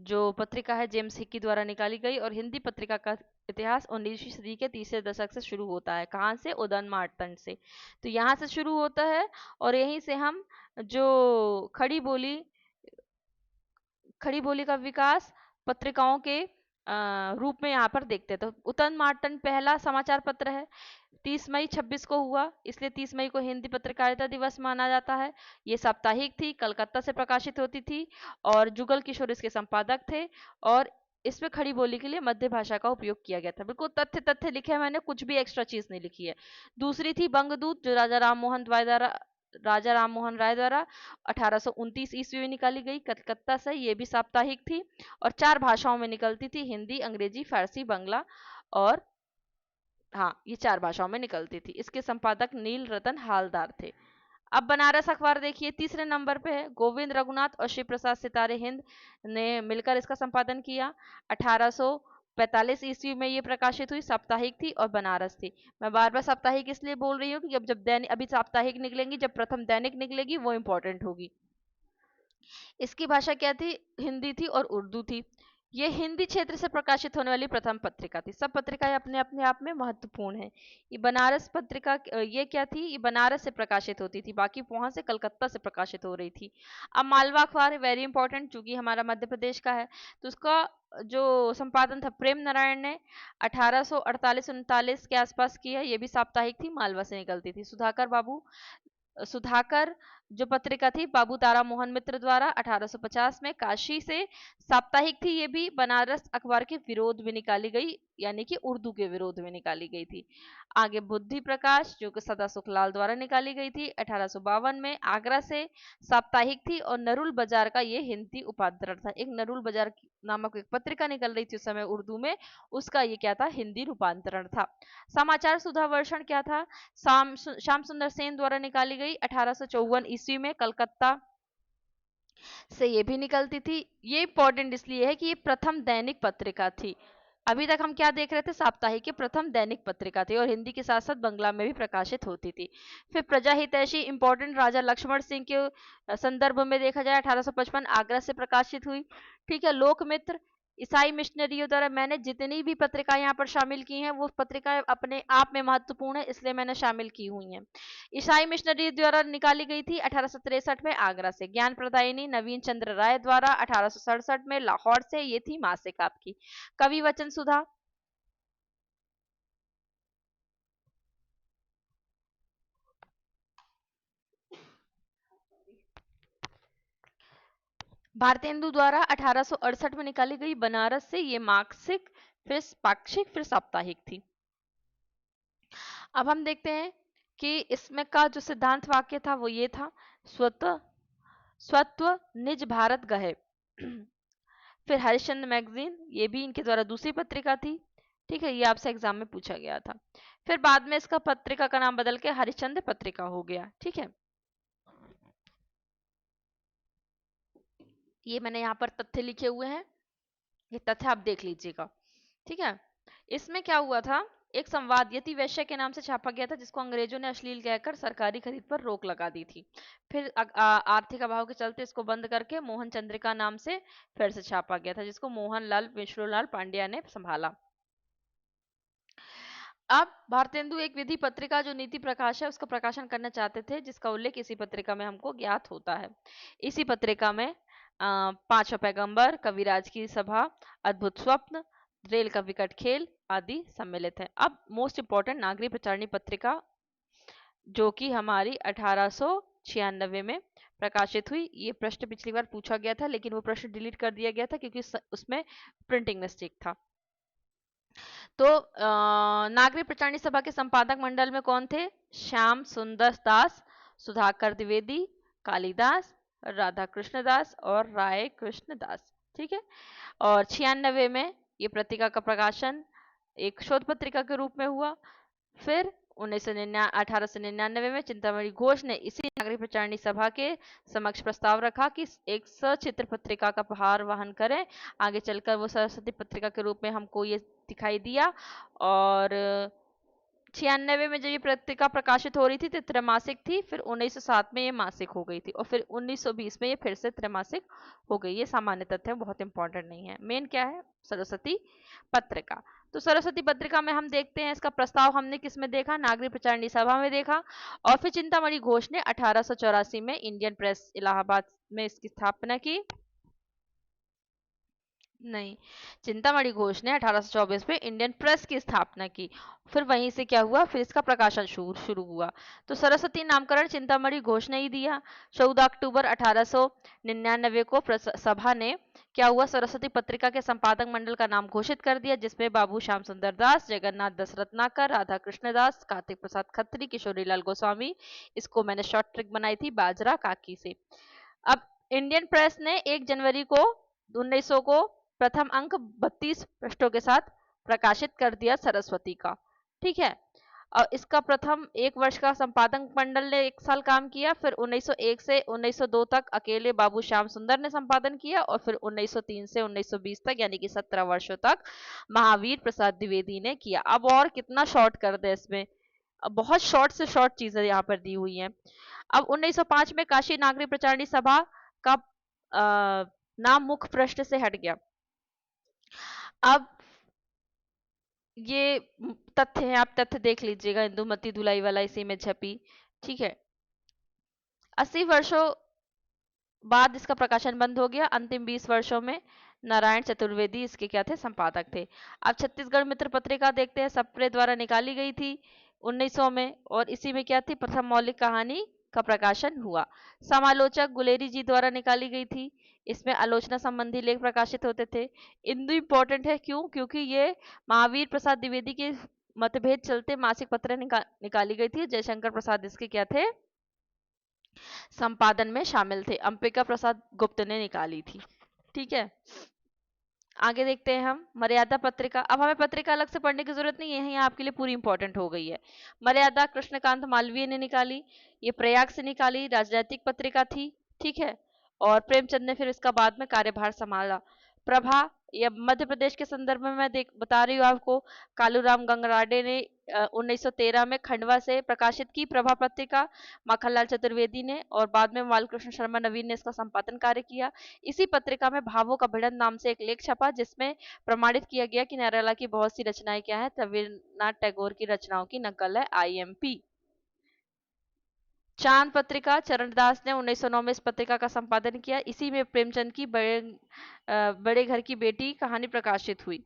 जो पत्रिका है जेम्स हिक्की द्वारा निकाली गई। और हिंदी पत्रिका का इतिहास 19वीं सदी के तीसरे दशक से शुरू होता है। कहाँ से? उदयन मार्टन से। तो यहाँ से शुरू होता है और यहीं से हम जो खड़ी बोली का विकास पत्रिकाओं के रूप में यहाँ पर देखते हैं। तो उदयन मार्टन पहला समाचार पत्र है, 30 मई 26 को हुआ, इसलिए 30 मई को हिंदी पत्रकारिता दिवस माना जाता है। ये साप्ताहिक थी, कलकत्ता से प्रकाशित होती थी और जुगल किशोर इसके संपादक थे। और इसमें खड़ी बोली के लिए मध्य भाषा का उपयोग किया गया था। बिल्कुल तथ्य तथ्य लिखे हैं मैंने, कुछ भी एक्स्ट्रा चीज नहीं लिखी है। दूसरी थी बंगदूत जो राजा राम मोहन राय द्वारा 1829 ईस्वी में निकाली गई कलकत्ता से। ये भी साप्ताहिक थी और 4 भाषाओं में निकलती थी, हिंदी, अंग्रेजी, फारसी, बंगला और हाँ, ये 4 भाषाओं में निकलती थी। इसके संपादक नील रतन हालदार थे। अब बनारस अखबार देखिए, तीसरे नंबर पे है। गोविंद रघुनाथ और शिव प्रसाद सितारे हिंद ने मिलकर इसका संपादन किया। 1845 ईस्वी में ये प्रकाशित हुई, साप्ताहिक थी और बनारस थी। मैं बार बार साप्ताहिक इसलिए बोल रही हूँ कि जब दैनिक, अभी साप्ताहिक निकलेंगी, जब प्रथम दैनिक निकलेगी वो इंपॉर्टेंट होगी। इसकी भाषा क्या थी? हिंदी थी और उर्दू थी। ये हिंदी क्षेत्र से प्रकाशित होने वाली प्रथम पत्रिका थी। सब पत्रिकाएं अपने अपने आप में महत्वपूर्ण है। ये बनारस पत्रिका ये क्या थी? ये बनारस से प्रकाशित होती थी, बाकी वहां से कलकत्ता से प्रकाशित हो रही थी। अब मालवा अखबार वेरी इंपॉर्टेंट, चूंकि हमारा मध्य प्रदेश का है, तो उसका जो संपादन था प्रेम नारायण ने 1848-39 के आसपास किया। ये भी साप्ताहिक थी, मालवा से निकलती थी। सुधाकर जो पत्रिका थी बाबू तारा मोहन मित्र द्वारा 1850 में काशी से साप्ताहिक थी। ये भी बनारस अखबार के विरोध में निकाली गई, यानी कि उर्दू के विरोध में निकाली गई थी। आगे बुद्धि प्रकाश जो कि सदा सुखलाल द्वारा निकाली गई थी 1852 में, आगरा से साप्ताहिक थी। और नरुल बाजार का ये हिंदी उपांतरण था। एक नरुल बाजार नामक एक पत्रिका निकल रही थी उस समय उर्दू में, उसका ये क्या था? हिंदी रूपांतरण था। समाचार सुधा वर्षण क्या था? श्याम सुंदर सेन द्वारा निकाली गई 1854 ईस्वी में, कलकत्ता से ये भी निकलती थी। ये इंपॉर्टेंट इसलिए है कि ये प्रथम दैनिक पत्रिका थी। अभी तक हम क्या देख रहे थे? साप्ताहिक की प्रथम दैनिक पत्रिका थी और हिंदी के साथ साथ बंगला में भी प्रकाशित होती थी। फिर प्रजा हितैषी इंपॉर्टेंट, राजा लक्ष्मण सिंह के संदर्भ में देखा जाए 1855 आगरा से प्रकाशित हुई। ठीक है। लोकमित्र ईसाई मिशनरियों द्वारा, मैंने जितनी भी पत्रिकाएं यहाँ पर शामिल की हैं वो पत्रिकाएं अपने आप में महत्वपूर्ण है, इसलिए मैंने शामिल की हुई हैं। ईसाई मिशनरी द्वारा निकाली गई थी 1863 में आगरा से। ज्ञान प्रदायिनी नवीन चंद्र राय द्वारा 1867 में लाहौर से, ये थी मासिक आपकी। कवि वचन सुधा भारतेंदु द्वारा 1868 में निकाली गई बनारस से। ये मासिक, फिर पाक्षिक, फिर साप्ताहिक थी। अब हम देखते हैं कि इसमें का जो सिद्धांत वाक्य था वो ये था, स्वतः स्वत्व निज भारत गहे। फिर हरिश्चंद्र मैगजीन, ये भी इनके द्वारा दूसरी पत्रिका थी। ठीक है, ये आपसे एग्जाम में पूछा गया था। फिर बाद में इसका पत्रिका का नाम बदल के हरिश्चंद्र पत्रिका हो गया। ठीक है, ये मैंने यहाँ पर तथ्य लिखे हुए हैं, ये तथ्य आप देख लीजिएगा। ठीक है, इसमें क्या हुआ था? एक संवाद यति वैश्य के नाम से छापा गया था, जिसको अंग्रेजों ने अश्लील कहकर सरकारी खरीद पर रोक लगा दी थी। फिर आर्थिक अभाव के चलते इसको बंद करके मोहन चंद्रिका नाम से फिर से छापा गया था, जिसको मोहनलाल विष्णुलाल पांड्या ने संभाला। अब भारतेंदु एक विधि पत्रिका जो नीति प्रकाश है उसका प्रकाशन करना चाहते थे, जिसका उल्लेख इसी पत्रिका में हमको ज्ञात होता है। इसी पत्रिका में पांचवा पैगंबर, कविराज की सभा, अद्भुत स्वप्न, रेल का विकट खेल आदि सम्मिलित है। अब मोस्ट इंपॉर्टेंट नागरिक प्रचारणी पत्रिका जो कि हमारी 1896 में प्रकाशित हुई। ये प्रश्न पिछली बार पूछा गया था, लेकिन वो प्रश्न डिलीट कर दिया गया था क्योंकि उसमें प्रिंटिंग मिस्टेक था। तो नागरिक प्रचारणी सभा के संपादक मंडल में कौन थे? श्याम सुंदर दास, सुधाकर द्विवेदी, कालिदास, राधा कृष्ण दास और राय कृष्ण दास। ठीक है, और 96 में ये पत्रिका का प्रकाशन एक शोध पत्रिका के रूप में हुआ। फिर 1899 में चिंतामणि घोष ने इसी नागरिक प्रचारणी सभा के समक्ष प्रस्ताव रखा कि एक सचित्र पत्रिका का भार वहन करें। आगे चलकर वो सरस्वती पत्रिका के रूप में हमको ये दिखाई दिया। और 96 में जब ये पत्रिका प्रकाशित हो रही थी तो त्रैमासिक थी, फिर 1907 में ये मासिक हो गई थी, और फिर 1920 में ये फिर से त्रैमासिक हो गई। ये सामान्य तथ्य है, बहुत इंपॉर्टेंट नहीं है। मेन क्या है? सरस्वती पत्रिका। तो सरस्वती पत्रिका में हम देखते हैं इसका प्रस्ताव हमने किस में देखा? नागरिक प्रचारणी सभा में देखा। और फिर चिंतामणि घोष ने 1884 में इंडियन प्रेस इलाहाबाद में इसकी स्थापना की। नहीं, चिंतामणि घोष ने 1824 में इंडियन प्रेस की स्थापना की। फिर वहीं से क्या हुआ? फिर इसका प्रकाशन शुरू हुआ। तो सरस्वती नामकरण चिंतामणि घोष ने ही दिया। 14 अक्टूबर 1899 को सभा ने क्या हुआ? सरस्वती पत्रिका के संपादक मंडल का नाम घोषित कर दिया, जिसमें बाबू श्याम सुंदर दास, जगन्नाथ दास रत्नाकर, राधा कृष्ण दास, कार्तिक प्रसाद खत्री, किशोरी लाल गोस्वामी। इसको मैंने शॉर्ट ट्रिक बनाई थी बाजरा काकी से। अब इंडियन प्रेस ने 1 जनवरी को 1900 को प्रथम अंक 32 पृष्ठों के साथ प्रकाशित कर दिया सरस्वती का। ठीक है। और इसका प्रथम 1 वर्ष का संपादक मंडल ने 1 साल काम किया। फिर 1901 से 1902 तक अकेले बाबू श्याम सुंदर ने संपादन किया, और फिर 1903 से 1920 तक यानी कि 17 वर्षों तक महावीर प्रसाद द्विवेदी ने किया। अब और कितना शॉर्ट कर दे इसमें, अब बहुत शॉर्ट से शॉर्ट चीजें यहाँ पर दी हुई हैं। अब 1905 में काशी नागरिक प्रचारणी सभा का नाम मुख्य पृष्ठ से हट गया। अब ये तथ्य है, आप तथ्य देख लीजिएगा। इंदुमती धुलाई वाला इसी में छपी। ठीक है। 80 वर्षों बाद इसका प्रकाशन बंद हो गया। अंतिम 20 वर्षों में नारायण चतुर्वेदी इसके क्या थे? संपादक थे। अब छत्तीसगढ़ मित्र पत्रिका देखते हैं, सप्रे द्वारा निकाली गई थी 1900 में, और इसी में क्या थी? प्रथम मौलिक कहानी का प्रकाशन हुआ। समालोचक गुलेरी जी द्वारा निकाली गई थी। इसमें आलोचना संबंधी लेख प्रकाशित होते थे। इंदु इंपॉर्टेंट है, क्यों? क्योंकि ये महावीर प्रसाद द्विवेदी के मतभेद चलते मासिक पत्र निकाली गई थी। जयशंकर प्रसाद इसके क्या थे? संपादन में शामिल थे। अंबिका प्रसाद गुप्त ने निकाली थी। ठीक है। आगे देखते हैं हम मर्यादा पत्रिका। अब हमें पत्रिका अलग से पढ़ने की जरूरत नहीं है, यहाँ आपके लिए पूरी इंपॉर्टेंट हो गई है। मर्यादा कृष्णकांत मालवीय ने निकाली। ये प्रयाग से निकाली राजनैतिक पत्रिका थी। ठीक है। और प्रेमचंद ने फिर इसका बाद में कार्यभार संभाला। प्रभा, यह मध्य प्रदेश के संदर्भ में मैं बता रही हूँ आपको। कालूराम गंगराडे ने 1913 में खंडवा से प्रकाशित की प्रभा पत्रिका। माखनलाल चतुर्वेदी ने, और बाद में बालकृष्ण शर्मा नवीन ने इसका संपादन कार्य किया। इसी पत्रिका में भावों का भिड़न नाम से एक लेख छपा, जिसमें प्रमाणित किया गया कि नरेला की बहुत सी रचनाएं क्या है? रविन्द्रनाथ टैगोर की रचनाओं की नकल है। IMP। चांद पत्रिका चरणदास ने 1909 में इस पत्रिका का संपादन किया। इसी में प्रेमचंद की बड़े घर की बेटी कहानी प्रकाशित हुई।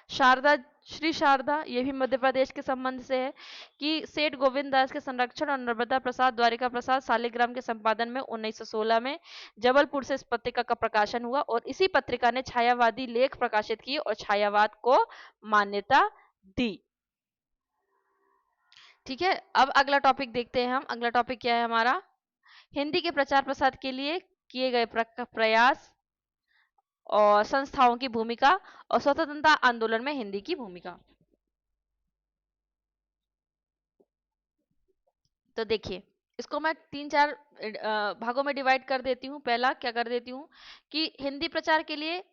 शारदा, श्री शारदा, ये भी मध्य प्रदेश के संबंध से है कि सेठ गोविंद दास के संरक्षण और नर्मदा प्रसाद द्वारिका प्रसाद शालिग्राम के संपादन में 1916 में जबलपुर से इस पत्रिका का प्रकाशन हुआ, और इसी पत्रिका ने छायावादी लेख प्रकाशित किए और छायावाद को मान्यता दी। ठीक है। अब अगला टॉपिक देखते हैं हम। अगला टॉपिक क्या है हमारा? हिंदी के प्रचार प्रसार के लिए किए गए प्रयास और संस्थाओं की भूमिका, और स्वतंत्रता आंदोलन में हिंदी की भूमिका। तो देखिए, इसको मैं 3-4 भागों में डिवाइड कर देती हूँ। पहला क्या कर देती हूँ कि हिंदी प्रचार के लिए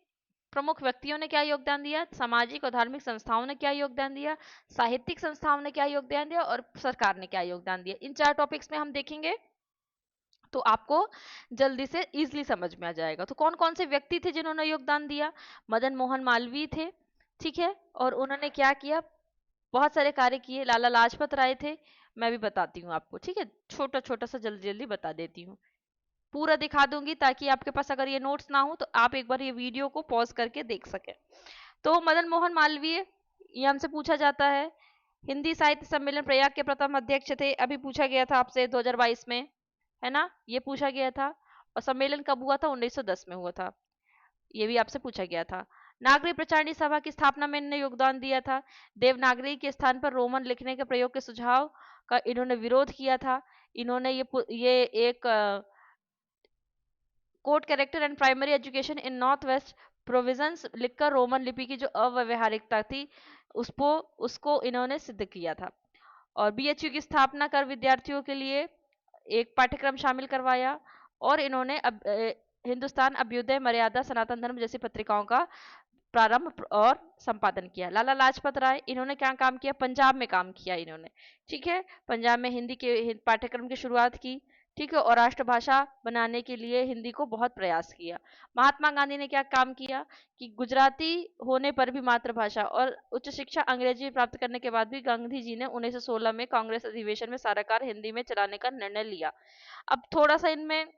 प्रमुख व्यक्तियों ने क्या योगदान दिया, सामाजिक और धार्मिक संस्थाओं ने क्या योगदान दिया, साहित्यिक संस्थाओं ने क्या योगदान दिया, और सरकार ने क्या योगदान दिया। इन 4 टॉपिक्स में हम देखेंगे तो आपको जल्दी से इजीली समझ में आ जाएगा। तो कौन कौन से व्यक्ति थे जिन्होंने योगदान दिया? मदन मोहन मालवीय थे। ठीक है। और उन्होंने क्या किया? बहुत सारे कार्य किए। लाला लाजपत राय थे। मैं भी बताती हूँ आपको। ठीक है। छोटा छोटा सा जल्दी जल्दी बता देती हूँ। पूरा दिखा दूंगी ताकि आपके पास अगर ये नोट्स ना हो तो आप एक बार ये वीडियो को पॉज करके देख सके। तो मदन मोहन मालवीय, ये हमसे पूछा जाता है। हिंदी साहित्य सम्मेलन प्रयाग के प्रथम अध्यक्ष थे। अभी पूछा गया था आपसे 2022 में, है ना? ये पूछा गया था। और सम्मेलन कब हुआ था? 1910 में हुआ था। ये भी आपसे पूछा गया था। नागरिक प्रचारणी सभा की स्थापना में इन्होंने योगदान दिया था। देवनागरी के स्थान पर रोमन लिखने के प्रयोग के सुझाव का इन्होंने विरोध किया था। इन्होंने ये एक code character and primary education in north west provisions लिखकर रोमन लिपि की जो अव्यवहारिकता थी उसको उसको इन्होंने सिद्ध किया था। और बीएचयू की स्थापना कर विद्यार्थियों के लिए एक पाठ्यक्रम शामिल करवाया और इन्होंने हिंदुस्तान अभ्युदय, मर्यादा, सनातन धर्म जैसी पत्रिकाओं का प्रारंभ और संपादन किया। लाला लाजपत राय, इन्होंने क्या काम किया? पंजाब में काम किया इन्होंने, ठीक है। पंजाब में हिंदी के पाठ्यक्रम की शुरुआत की, ठीक है, और राष्ट्रभाषा बनाने के लिए हिंदी को बहुत प्रयास किया। महात्मा गांधी ने क्या काम किया कि गुजराती होने पर भी मातृभाषा और उच्च शिक्षा अंग्रेजी में प्राप्त करने के बाद भी गांधी जी ने 1916 में कांग्रेस अधिवेशन में सारा कार्य हिंदी में चलाने का निर्णय लिया। अब थोड़ा सा इनमें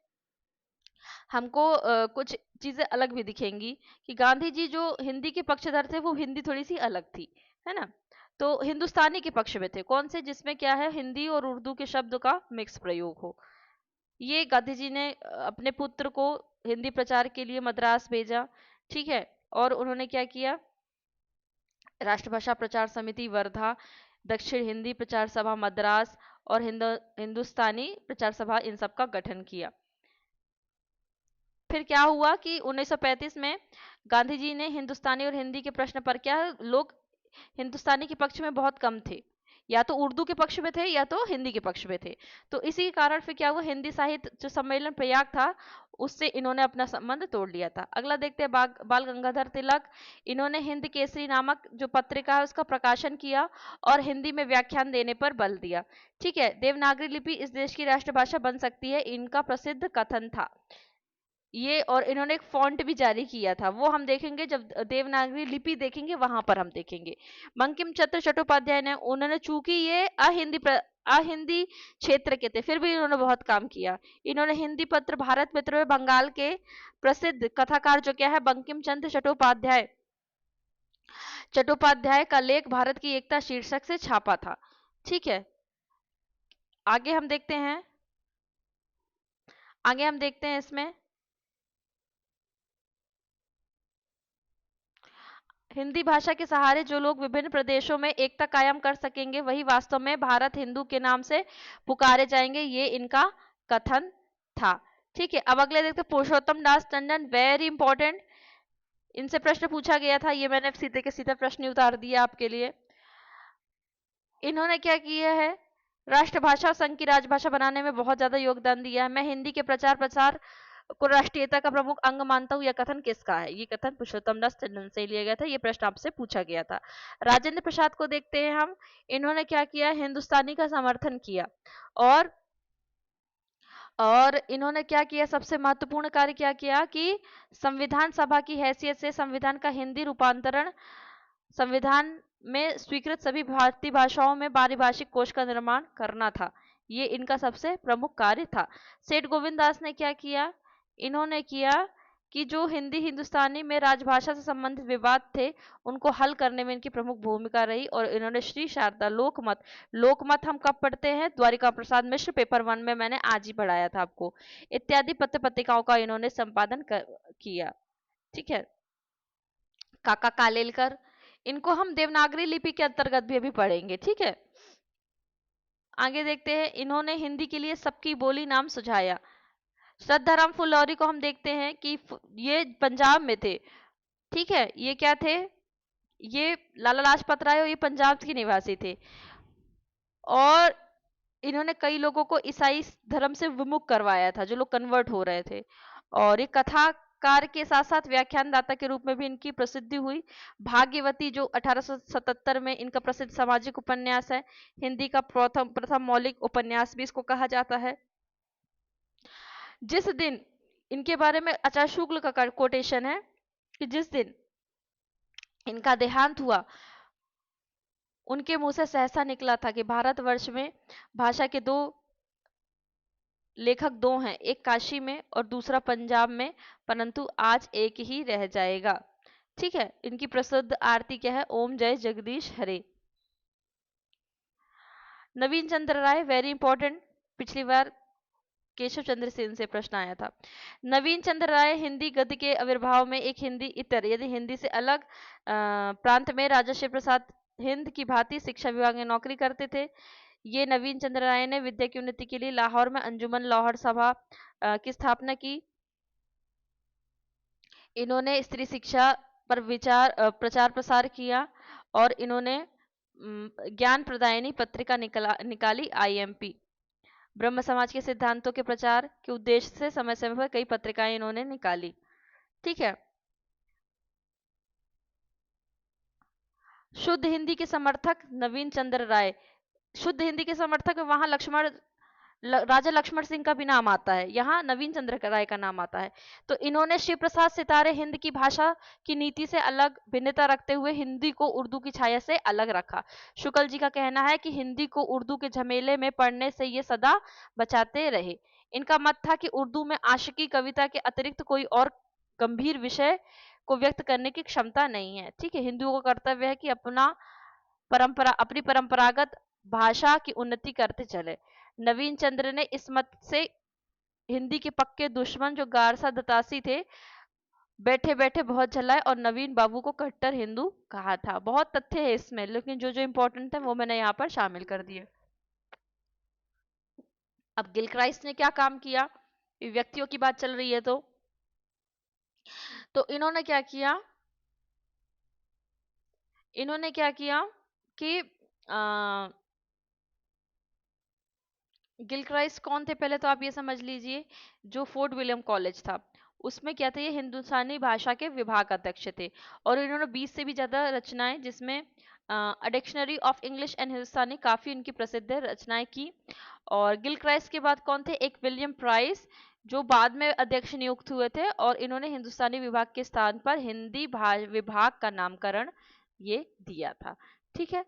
हमको कुछ चीजें अलग भी दिखेंगी कि गांधी जी जो हिंदी के पक्षधर थे वो हिंदी थोड़ी सी अलग थी, है ना। तो हिंदुस्तानी के पक्ष में थे, कौन से? जिसमें क्या है, हिंदी और उर्दू के शब्द का मिक्स प्रयोग हो। ये गांधी जी ने अपने पुत्र को हिंदी प्रचार के लिए मद्रास भेजा, ठीक है। और उन्होंने क्या किया? राष्ट्रभाषा प्रचार समिति वर्धा, दक्षिण हिंदी प्रचार सभा मद्रास और हिंदुस्तानी प्रचार सभा, इन सब का गठन किया। फिर क्या हुआ कि 1935 में गांधी जी ने हिंदुस्तानी और हिंदी के प्रश्न पर, क्या लोग हिंदुस्तानी के पक्ष में बहुत कम थे, या तो उर्दू के पक्ष में थे या तो हिंदी के पक्ष में थे। तो इसी के कारण फिर क्या हुआ, हिंदी साहित्य जो सम्मेलन प्रयाग था उससे इन्होंने अपना संबंध तोड़ लिया था। अगला देखते हैं, बाल गंगाधर तिलक, इन्होंने हिंद केसरी नामक जो पत्रिका है उसका प्रकाशन किया और हिंदी में व्याख्यान देने पर बल दिया, ठीक है। देवनागरी लिपि इस देश की राष्ट्रभाषा बन सकती है, इनका प्रसिद्ध कथन था ये। और इन्होंने एक फॉन्ट भी जारी किया था, वो हम देखेंगे जब देवनागरी लिपि देखेंगे वहां पर हम देखेंगे। बंकिम चंद्र चट्टोपाध्याय ने, उन्होंने चूंकि ये अहिंदी क्षेत्र के थे फिर भी इन्होंने बहुत काम किया। इन्होंने हिंदी पत्र भारत मित्र में बंगाल के प्रसिद्ध कथाकार जो क्या है, बंकिम चंद्र चट्टोपाध्याय का लेख भारत की एकता शीर्षक से छापा था, ठीक है। आगे हम देखते हैं, इसमें हिंदी भाषा के सहारे जो लोग विभिन्न प्रदेशों में एकता कायम कर सकेंगे वही वास्तव में भारत हिंदू के नाम से पुकारे जाएंगे, ये इनका कथन था, ठीक है। अब अगले देखते, पुरुषोत्तम दास टंडन, वेरी इंपॉर्टेंट, इनसे प्रश्न पूछा गया था, ये मैंने सीधे के सीधे प्रश्न उतार दिया आपके लिए। इन्होंने क्या किया है, राष्ट्रभाषा संघ की राजभाषा बनाने में बहुत ज्यादा योगदान दिया है। मैं हिंदी के प्रचार प्रसार को राष्ट्रीयता का प्रमुख अंग मानता हूँ, यह कथन किसका है? ये कथन पुरुषोत्तम दास टंडन से लिया गया था, ये प्रश्न आपसे पूछा गया था। राजेंद्र प्रसाद को देखते हैं हम, इन्होंने क्या किया, हिंदुस्तानी का समर्थन किया और इन्होंने क्या किया, सबसे महत्वपूर्ण कार्य क्या किया कि संविधान सभा की हैसियत से संविधान का हिंदी रूपांतरण, संविधान में स्वीकृत सभी भारतीय भाषाओं में पारिभाषिक कोश का निर्माण करना था, ये इनका सबसे प्रमुख कार्य था। सेठ गोविंद दास ने क्या किया, इन्होंने किया कि जो हिंदी हिंदुस्तानी में राजभाषा से संबंधित विवाद थे उनको हल करने में इनकी प्रमुख भूमिका रही और इन्होंने श्री शारदा लोकमत, लोकमत हम कब पढ़ते हैं, द्वारिका प्रसाद मिश्र पेपर 1 में मैंने आज ही पढ़ाया था आपको, इत्यादि पत्र पत्रिकाओं का इन्होंने संपादन किया, ठीक है। काका कालेलकर, इनको हम देवनागरी लिपि के अंतर्गत भी अभी पढ़ेंगे, ठीक है। आगे देखते हैं, इन्होंने हिंदी के लिए सबकी बोली नाम सुझाया। श्रद्धाराम फुलौरी को हम देखते हैं कि ये पंजाब में थे, ठीक है। ये क्या थे, ये लाला लाजपत राय और ये पंजाब के निवासी थे और इन्होंने कई लोगों को ईसाई धर्म से विमुख करवाया था, जो लोग कन्वर्ट हो रहे थे। और ये कथाकार के साथ साथ व्याख्यानदाता के रूप में भी इनकी प्रसिद्धि हुई। भाग्यवती जो 1877 में इनका प्रसिद्ध सामाजिक उपन्यास है, हिंदी का प्रथम प्रथम मौलिक उपन्यास भी इसको कहा जाता है। जिस दिन इनके बारे में आचार्य शुक्ल का कोटेशन है कि जिस दिन इनका देहांत हुआ उनके मुंह से सहसा निकला था कि भारतवर्ष में भाषा के दो लेखक दो हैं, एक काशी में और दूसरा पंजाब में, परंतु आज एक ही रह जाएगा, ठीक है। इनकी प्रसिद्ध आरती क्या है, ओम जय जगदीश हरे। नवीन चंद्र राय, वेरी इंपॉर्टेंट, पिछली बार केशव चंद्र सेन से प्रश्न आया था। नवीन चंद्र राय हिंदी गद्य के आविर्भाव में एक हिंदी इतर, यदि हिंदी से अलग प्रांत में राजा शिव प्रसाद हिंद की भांति शिक्षा विभाग में नौकरी करते थे। ये नवीन चंद्र राय ने विद्या की उन्नति के लिए लाहौर में अंजुमन लाहौर सभा की स्थापना की। इन्होंने स्त्री शिक्षा पर प्रचार प्रसार किया और इन्होंने ज्ञान प्रदायिनी पत्रिका निकाली आईएमपी। ब्रह्म समाज के सिद्धांतों के प्रचार के उद्देश्य से समय समय पर कई पत्रिकाएं इन्होंने निकाली। ठीक है। शुद्ध हिंदी के समर्थक नवीन चंद्र राय। शुद्ध हिंदी के समर्थक वहां राजा लक्ष्मण सिंह का भी नाम आता है, यहाँ नवीन चंद्र राय का नाम आता है। तो इन्होंने शिव प्रसाद सितारे हिंद की भाषा की नीति से अलग भिन्नता रखते हुए हिंदी को उर्दू की छाया से अलग रखा। शुक्ल जी का कहना है कि हिंदी को उर्दू के झमेले में पढ़ने से ये सदा बचाते रहे। इनका मत था कि उर्दू में आशिकी कविता के अतिरिक्त कोई और गंभीर विषय को व्यक्त करने की क्षमता नहीं है। ठीक है। हिंदुओं का कर्तव्य है कि अपनी परंपरागत भाषा की उन्नति करते चले। नवीन चंद्र ने इस मत से हिंदी के पक्के दुश्मन जो गारसा दतासी थे बैठे बैठे बहुत झल्लाए और नवीन बाबू को कट्टर हिंदू कहा था। बहुत तथ्य है इसमें, लेकिन जो जो इंपॉर्टेंट है वो मैंने यहाँ पर शामिल कर दिए। अब गिलक्राइस्ट ने क्या काम किया, व्यक्तियों की बात चल रही है तो इन्होंने क्या किया कि गिलक्राइस्ट कौन थे पहले तो आप ये समझ लीजिए। जो फोर्ट विलियम कॉलेज था उसमें क्या थे, ये हिंदुस्तानी भाषा के विभाग अध्यक्ष थे और इन्होंने 20 से भी ज्यादा रचनाएं, जिसमें a dictionary of English and Hindustani काफी उनकी प्रसिद्ध रचनाएं की। और गिलक्राइस्ट के बाद कौन थे, एक विलियम प्राइस जो बाद में अध्यक्ष नियुक्त हुए थे और इन्होंने हिंदुस्तानी विभाग के स्थान पर हिंदी विभाग का नामकरण ये दिया था। ठीक है।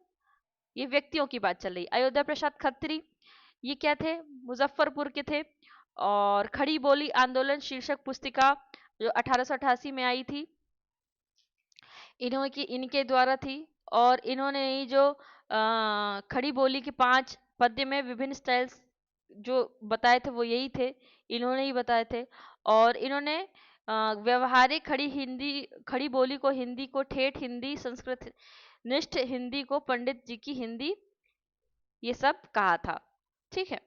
ये व्यक्तियों की बात चल रही। अयोध्या प्रसाद खत्री, ये क्या थे, मुजफ्फरपुर के थे और खड़ी बोली आंदोलन शीर्षक पुस्तिका जो 1888 में आई थी इनके द्वारा थी। और इन्होंने ही जो खड़ी बोली के 5 पद्य में विभिन्न स्टाइल्स जो बताए थे वो यही थे, इन्होंने ही बताए थे। और इन्होंने व्यवहारिक खड़ी बोली को हिंदी को ठेठ हिंदी, संस्कृत निष्ठ हिंदी को पंडित जी की हिंदी, ये सब कहा था। ठीक है।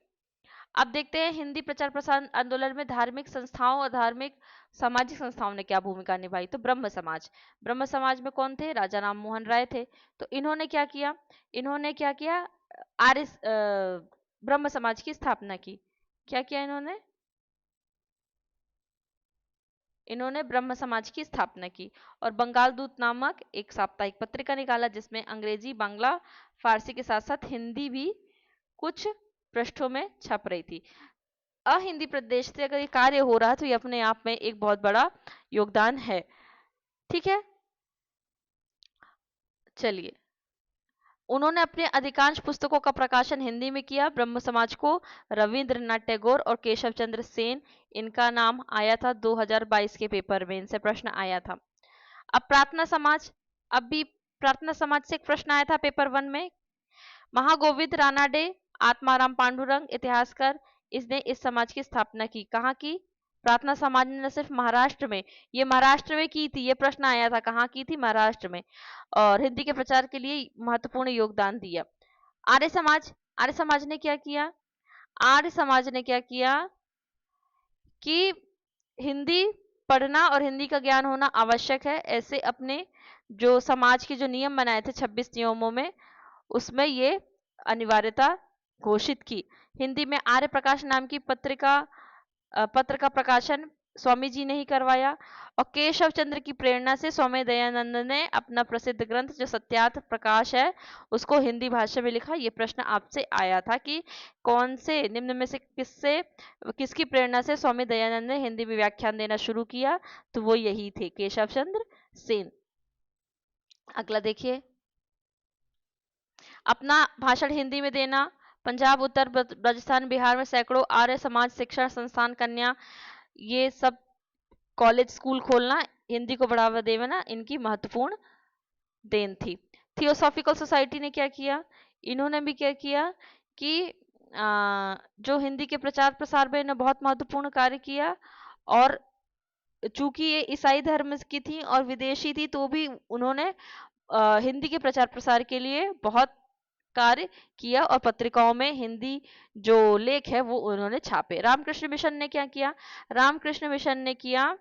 अब देखते हैं हिंदी प्रचार प्रसार आंदोलन में धार्मिक संस्थाओं और धार्मिक सामाजिक संस्थाओं ने क्या भूमिका निभाई। तो ब्रह्म समाज में कौन थे, राजा राम मोहन राय थे। तो इन्होंने क्या किया, आर्य ब्रह्म समाज की स्थापना की। क्या किया इन्होंने ब्रह्म समाज की स्थापना की और बंगाल दूत नामक एक साप्ताहिक पत्रिका निकाला जिसमें अंग्रेजी, बांग्ला, फारसी के साथ साथ हिंदी भी कुछ पृष्ठों में छप रही थी। अहिंदी प्रदेश से अगर ये कार्य हो रहा है तो ये अपने आप में एक बहुत बड़ा योगदान है। ठीक है। चलिए, उन्होंने अपने अधिकांश पुस्तकों का प्रकाशन हिंदी में किया। ब्रह्म समाज को रविंद्रनाथ टैगोर और केशव चंद्र सेन, इनका नाम आया था 2022 के पेपर में, इनसे प्रश्न आया था। अब प्रार्थना समाज से एक प्रश्न आया था पेपर 1 में। महागोविंद रानाडे, आत्माराम पांडुरंग, इतिहासकार, इसने इस समाज की स्थापना की। कहाँ की? प्रार्थना समाज ने न सिर्फ महाराष्ट्र में की थी, ये प्रश्न आया था, कहाँ की थी? महाराष्ट्र में। और हिंदी के प्रचार के लिए महत्वपूर्ण योगदान दिया। आर्य समाज ने क्या किया? आर्य समाज ने क्या किया कि हिंदी पढ़ना और हिंदी का ज्ञान होना आवश्यक है, ऐसे अपने जो समाज के जो नियम बनाए थे 26 नियमों में, उसमें ये अनिवार्यता घोषित की। हिंदी में आर्य प्रकाश नाम की पत्र का प्रकाशन स्वामी जी ने ही करवाया। और केशव चंद्र की प्रेरणा से स्वामी दयानंद ने अपना प्रसिद्ध ग्रंथ जो सत्यार्थ प्रकाश है उसको हिंदी भाषा में लिखा। ये प्रश्न आपसे आया था कि कौन से निम्न में से किसकी प्रेरणा से स्वामी दयानंद ने हिंदी में व्याख्यान देना शुरू किया, तो वो यही थे, केशव चंद्र सेन। अगला देखिए, अपना भाषण हिंदी में देना। पंजाब, उत्तर राजस्थान, बिहार में सैकड़ों आर्य समाज शिक्षण संस्थान, कन्या, ये सब कॉलेज स्कूल खोलना, हिंदी को बढ़ावा देना इनकी महत्वपूर्ण देन थी। थियोसॉफिकल सोसाइटी ने क्या किया? इन्होंने भी क्या किया कि जो हिंदी के प्रचार प्रसार में इन्होंने बहुत महत्वपूर्ण कार्य किया। और चूंकि ये ईसाई धर्म की थी और विदेशी थी तो भी उन्होंने हिंदी के प्रचार प्रसार के लिए बहुत कार्य किया और पत्रिकाओं में हिंदी जो लेख है वो उन्होंने छापे। रामकृष्ण मिशन ने क्या किया? रामकृष्ण मिशन ने किया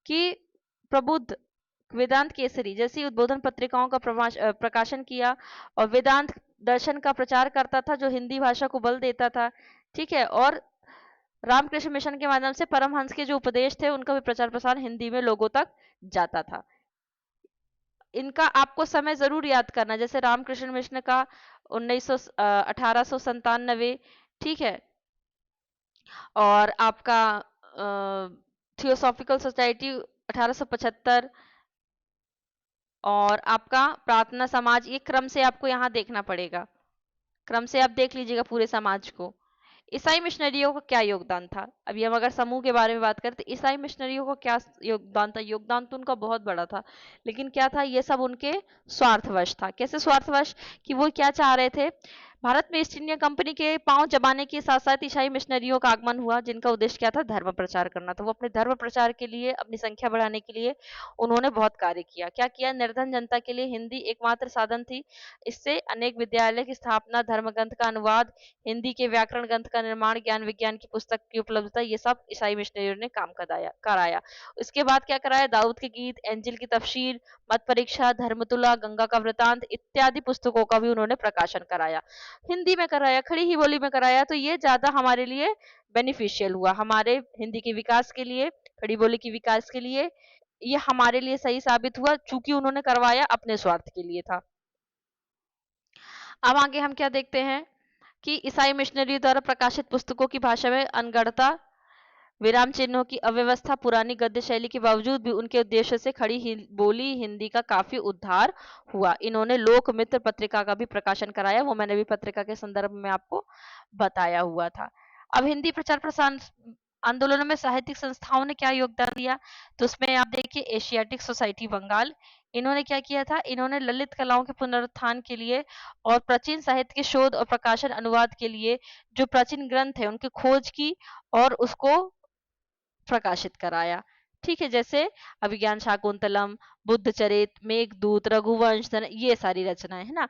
कि प्रबुद्ध, वेदांत केसरी जैसी उद्बोधन पत्रिकाओं का प्रकाशन किया और वेदांत दर्शन का प्रचार करता था, जो हिंदी भाषा को बल देता था। ठीक है। और रामकृष्ण मिशन के माध्यम से परमहंस के जो उपदेश थे उनका भी प्रचार प्रसार हिंदी में लोगों तक जाता था। इनका आपको समय जरूर याद करना, जैसे रामकृष्ण मिशन का 1897, ठीक है। और आपका थियोसॉफिकल सोसाइटी 1875, और आपका प्रार्थना समाज, ये क्रम से आपको यहाँ देखना पड़ेगा, क्रम से आप देख लीजिएगा पूरे समाज को। ईसाई मिशनरियों का क्या योगदान था? अभी हम अगर समूह के बारे में बात करें तो ईसाई मिशनरियों का क्या योगदान था? योगदान तो उनका बहुत बड़ा था, लेकिन क्या था, ये सब उनके स्वार्थवश था। कैसे स्वार्थवश? कि वो क्या चाह रहे थे, भारत में ईस्ट इंडिया कंपनी के पांव जमाने के साथ साथ ईसाई मिशनरियों का आगमन हुआ, जिनका उद्देश्य क्या था, धर्म प्रचार करना। तो वो अपने धर्म प्रचार के लिए, अपनी संख्या बढ़ाने के लिए उन्होंने बहुत कार्य किया। क्या किया? निर्धन जनता के लिए हिंदी एकमात्र साधन थी। इससे अनेक विद्यालय की स्थापना, धर्म ग्रंथ का अनुवाद, हिंदी के व्याकरण ग्रंथ का निर्माण, ज्ञान विज्ञान की पुस्तक की उपलब्धता, ये सब ईसाई मिशनरियों ने काम कराया। इसके बाद क्या कराया? दाऊद के गीत, एंजिल की तफसीर, मत परीक्षा, धर्मतुला, गंगा का वृतांत इत्यादि पुस्तकों का भी उन्होंने प्रकाशन कराया। हिंदी में कराया, खड़ी ही बोली में कराया, तो ये ज्यादा हमारे लिए बेनिफिशियल हुआ, हमारे हिंदी के विकास के लिए, खड़ी बोली के विकास के लिए ये हमारे लिए सही साबित हुआ, चूंकि उन्होंने करवाया अपने स्वार्थ के लिए था। अब आगे हम क्या देखते हैं कि ईसाई मिशनरी द्वारा प्रकाशित पुस्तकों की भाषा में अनगढ़ता, विराम चिन्हों की अव्यवस्था, पुरानी गद्य शैली के बावजूद भी उनके उद्देश्य से खड़ी बोली हिंदी का काफी उद्धार हुआ। इन्होंने लोक मित्र पत्रिका का भी प्रकाशन कराया, वो मैंने भी पत्रिका के संदर्भ में आपको बताया हुआ था। अब हिंदी प्रचार प्रसार आंदोलनों में साहित्यिक संस्थाओं ने क्या योगदान दिया? तो उसमें आप देखिए एशियाटिक सोसाइटी बंगाल, इन्होंने क्या किया था, इन्होंने ललित कलाओं के पुनरुत्थान के लिए और प्राचीन साहित्य के शोध और प्रकाशन अनुवाद के लिए जो प्राचीन ग्रंथ है उनकी खोज की और उसको प्रकाशित कराया। ठीक है। जैसे अभिज्ञान शाकुंतलम, बुद्ध चरित, मेघदूत, रघुवंश, ये सारी रचनाएं है ना।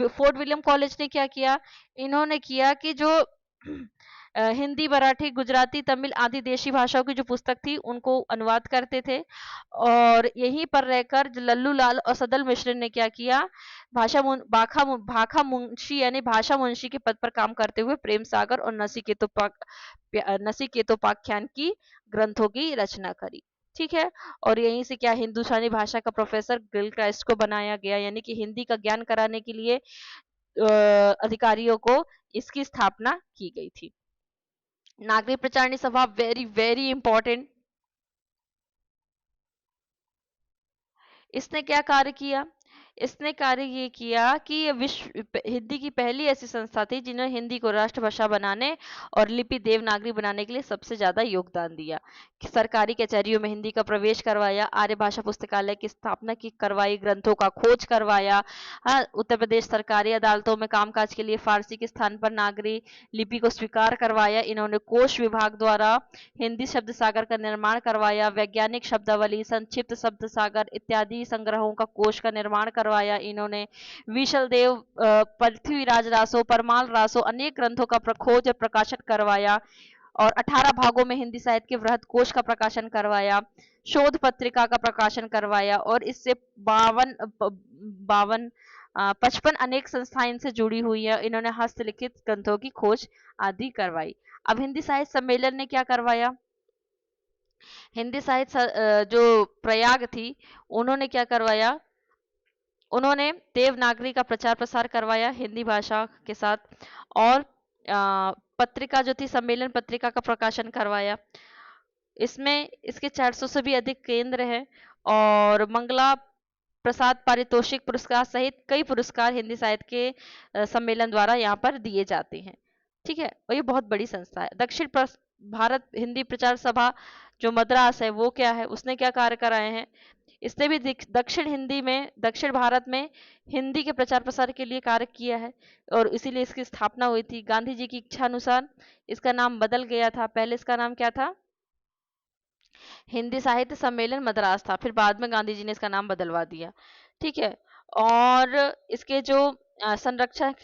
फोर्ट विलियम कॉलेज ने क्या किया, इन्होंने किया कि जो हिंदी, मराठी, गुजराती, तमिल आदि देशी भाषाओं की जो पुस्तक थी उनको अनुवाद करते थे, और यहीं पर रहकर लल्लू लाल और सदल मिश्र ने क्या किया, भाखा मुंशी यानी भाषा मुंशी के पद पर काम करते हुए प्रेम सागर और नचिकेतोपाख्यान की ग्रंथों की रचना करी। ठीक है। और यहीं से क्या हिंदुस्तानी भाषा का प्रोफेसर गिल क्राइस्ट को बनाया गया, यानी कि हिंदी का ज्ञान कराने के लिए अधिकारियों को इसकी स्थापना की गई थी। नागरिक प्रचारणी सभा, वेरी वेरी इंपॉर्टेंट। इसने क्या कार्य किया? इसने कार्य ये किया कि ये हिंदी की पहली ऐसी संस्था थी जिन्होंने हिंदी को राष्ट्रभाषा बनाने और लिपि देवनागरी बनाने के लिए सबसे ज्यादा योगदान दिया। सरकारी कचहरियों में हिंदी का प्रवेश करवाया, आर्य भाषा पुस्तकालय की स्थापना की करवाई, ग्रंथों का खोज करवाया। हाँ, उत्तर प्रदेश सरकारी अदालतों में कामकाज के लिए फारसी के स्थान पर नागरी लिपि को स्वीकार करवाया। इन्होंने कोश विभाग द्वारा हिंदी शब्द सागर का निर्माण करवाया, वैज्ञानिक शब्दावली, संक्षिप्त शब्द सागर इत्यादि संग्रहों का कोश का निर्माण करवाया। इन्होंने विशल देव, पृथ्वीराज रासो, परमाल रासो अनेक ग्रंथों का खोज और प्रकाशन करवाया, और 18 भागों में हिंदी साहित्य के वृहद कोश का प्रकाशन करवाया, शोध पत्रिका का प्रकाशन करवाया, और इससे 55 अनेक संस्थाएं इनसे जुड़ी हुई है। इन्होंने हस्तलिखित ग्रंथों की खोज आदि करवाई। अब हिंदी साहित्य सम्मेलन ने क्या करवाया? हिंदी साहित्य जो प्रयाग थी उन्होंने क्या करवाया, उन्होंने देवनागरी का प्रचार प्रसार करवाया हिंदी भाषा के साथ, और पत्रिका जो थी सम्मेलन पत्रिका का प्रकाशन करवाया। इसमें इसके 400 से भी अधिक केंद्र हैं, और मंगला प्रसाद पारितोषिक पुरस्कार सहित कई पुरस्कार हिंदी साहित्य के सम्मेलन द्वारा यहाँ पर दिए जाते हैं। ठीक है। और ये बहुत बड़ी संस्था है। दक्षिण भारत हिंदी प्रचार सभा जो मद्रास है वो क्या है, उसने क्या कार्य कराए हैं? इसने भी दक्षिण भारत में हिंदी के प्रचार प्रसार के लिए कार्य किया है, और इसीलिए इसकी स्थापना हुई थी। गांधी जी की इच्छा अनुसार इसका नाम बदल गया था, पहले इसका नाम क्या था, हिंदी साहित्य सम्मेलन मद्रास था, फिर बाद में गांधी जी ने इसका नाम बदलवा दिया। ठीक है। और इसके जो संरक्षक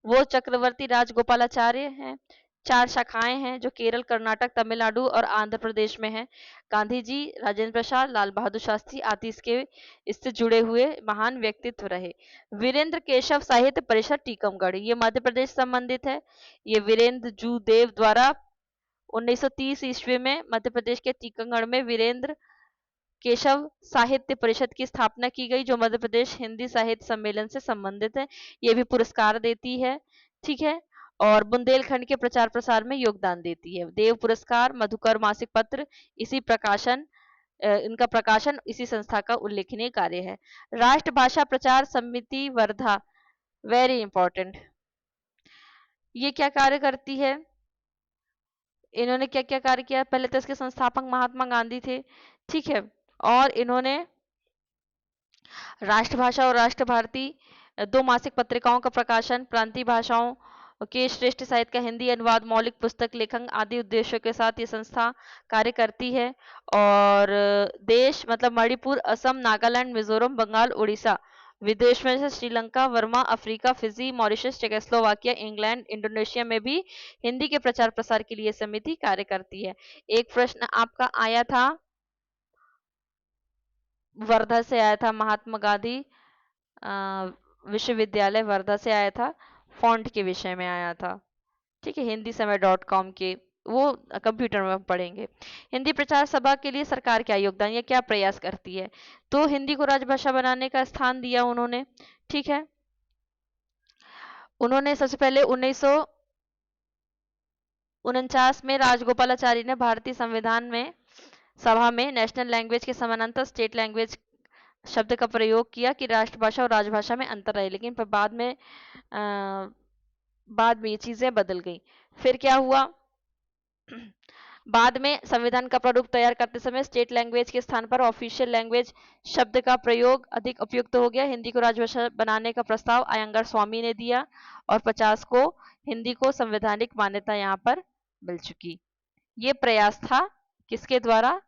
वो चक्रवर्ती राजगोपालाचार्य हैं। 4 शाखाएं हैं जो केरल, कर्नाटक, तमिलनाडु और आंध्र प्रदेश में हैं। गांधी जी, राजेंद्र प्रसाद, लाल बहादुर शास्त्री आदि इससे जुड़े हुए महान व्यक्तित्व रहे। वीरेंद्र केशव साहित्य परिषद टीकमगढ़, ये मध्य प्रदेश से संबंधित है। ये वीरेंद्र जू देव द्वारा 1930 ईस्वी में मध्य प्रदेश के टीकमगढ़ में वीरेंद्र केशव साहित्य परिषद की स्थापना की गई, जो मध्य प्रदेश हिंदी साहित्य सम्मेलन से संबंधित है। ये भी पुरस्कार देती है, ठीक है। और बुंदेलखंड के प्रचार प्रसार में योगदान देती है। देव पुरस्कार, मधुकर मासिक पत्र, इनका प्रकाशन इसी संस्था का उल्लेखनीय कार्य है। राष्ट्रभाषा प्रचार समिति वर्धा, वेरी इंपॉर्टेंट। ये क्या कार्य करती है? इन्होंने क्या क्या कार्य किया? पहले तो इसके संस्थापक महात्मा गांधी थे, ठीक है। और इन्होंने राष्ट्रभाषा और राष्ट्र भारती 2 मासिक पत्रिकाओं का प्रकाशन, प्रांतीय भाषाओं के श्रेष्ठ साहित्य का हिंदी अनुवाद, मौलिक पुस्तक लेखन आदि उद्देश्यों के साथ ये संस्था कार्य करती है। और देश मतलब मणिपुर, असम, नागालैंड, मिजोरम, बंगाल, उड़ीसा, विदेश में से Sri Lanka, Verma, Africa, Fiji, Mauritius, Czechoslovakia, England, Indonesia में भी हिंदी के प्रचार प्रसार के लिए समिति कार्य करती है। एक प्रश्न आपका आया था, वर्धा से आया था, महात्मा गांधी विश्वविद्यालय वर्धा से आया था, फॉन्ट के विषय में आया था, ठीक है। हिंदी समय .com के, वो कंप्यूटर में पढ़ेंगे। हिंदी प्रचार सभा के लिए सरकार क्या योगदान या क्या प्रयास करती है? तो हिंदी को राजभाषा बनाने का स्थान दिया उन्होंने, ठीक है। उन्होंने सबसे पहले 1949 में राजगोपालाचारी ने भारतीय संविधान में सभा में नेशनल लैंग्वेज के समानांतर स्टेट लैंग्वेज शब्द का प्रयोग किया कि राष्ट्रभाषा और राजभाषा में अंतर रहे, लेकिन पर बाद में ये चीजें बदल गई। फिर क्या हुआ? बाद में संविधान का प्रारूप तैयार करते समय स्टेट लैंग्वेज के स्थान पर ऑफिशियल लैंग्वेज शब्द का प्रयोग अधिक उपयुक्त हो गया। हिंदी को राजभाषा बनाने का प्रस्ताव अयंगार स्वामी ने दिया और 50 को हिंदी को संवैधानिक मान्यता यहाँ पर मिल चुकी। ये प्रयास था किसके द्वारा?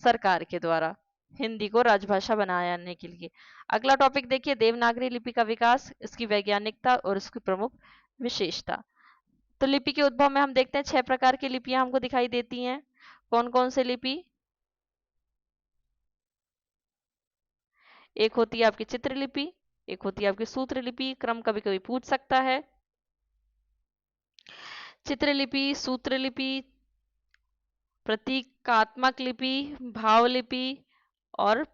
सरकार के द्वारा, हिंदी को राजभाषा बनाने के लिए। अगला टॉपिक देखिए, देवनागरी लिपि का विकास, इसकी वैज्ञानिकता और इसकी प्रमुख विशेषता। तो लिपि के उद्भव में हम देखते हैं 6 प्रकार की लिपियां हमको दिखाई देती हैं। कौन कौन से लिपि? एक होती है आपकी चित्रलिपि, एक होती है आपकी सूत्र लिपि, क्रम कभी कभी पूछ सकता है। चित्रलिपि, सूत्र लिपि, प्रतीकात्मक लिपि, भाव लिपि और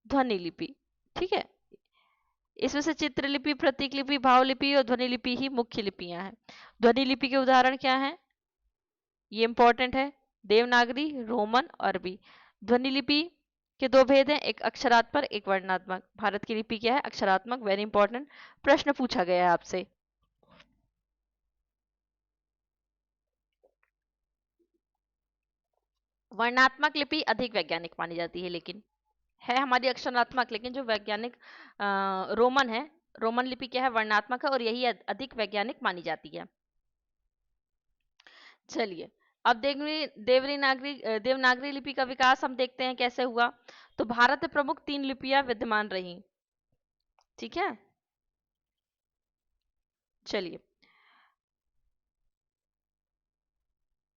ध्वनि लिपि, ठीक है। इसमें से चित्रलिपि, प्रतीक लिपि, भाव लिपि और ध्वनि लिपि ही मुख्य लिपियां हैं। ध्वनि लिपि के उदाहरण क्या हैं? ये इंपॉर्टेंट है, देवनागरी, रोमन, अरबी। ध्वनि लिपि के 2 भेद हैं, एक अक्षरात्मक, एक वर्णात्मक। भारत की लिपि क्या है? अक्षरात्मक, वेरी इंपॉर्टेंट, प्रश्न पूछा गया है आपसे। वर्णात्मक लिपि अधिक वैज्ञानिक मानी जाती है, लेकिन है हमारी अक्षरात्मक, लेकिन जो वैज्ञानिक रोमन है, रोमन लिपि क्या है? वर्णात्मक है और यही अधिक वैज्ञानिक मानी जाती है। चलिए, अब देवनागरी लिपि का विकास हम देखते हैं कैसे हुआ। तो भारत में प्रमुख 3 लिपियां विद्यमान रही, ठीक है। चलिए,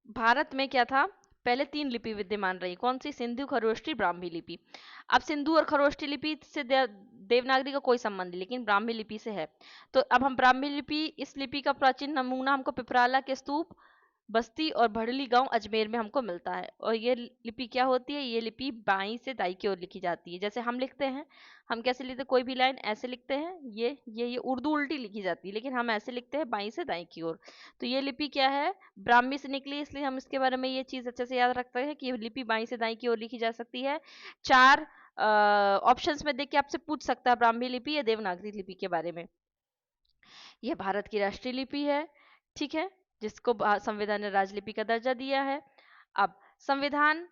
भारत में क्या था? पहले 3 लिपि विद्यमान रही। कौन सी? सिंधु, खरोष्टी, ब्राह्मी लिपि। अब सिंधु और खरोष्टी लिपि से देवनागरी का कोई संबंध नहीं, लेकिन ब्राह्मी लिपि से है। तो अब हम ब्राह्मी लिपि, इस लिपि का प्राचीन नमूना हमको पिपराला के स्तूप बस्ती और भड़ली गांव अजमेर में हमको मिलता है। और ये लिपि क्या होती है? ये लिपि बाईं से दाई की ओर लिखी जाती है। जैसे हम लिखते हैं, हम कैसे लिखते हैं? कोई भी लाइन ऐसे लिखते हैं, ये उर्दू उल्टी लिखी जाती है, लेकिन हम ऐसे लिखते हैं बाईं से दाई की ओर। तो ये लिपि क्या है? ब्राह्मी से निकली, इसलिए हम इसके बारे में ये चीज अच्छे से याद रखते हैं कि ये लिपि बाईं से दाई की ओर लिखी जा सकती है। 4 ऑप्शंस में देख के आपसे पूछ सकता है ब्राह्मी लिपि या देवनागरी लिपि के बारे में। यह भारत की राष्ट्रीय लिपि है, ठीक है, जिसको संविधान ने राजलिपि का दर्जा दिया है। अब संविधान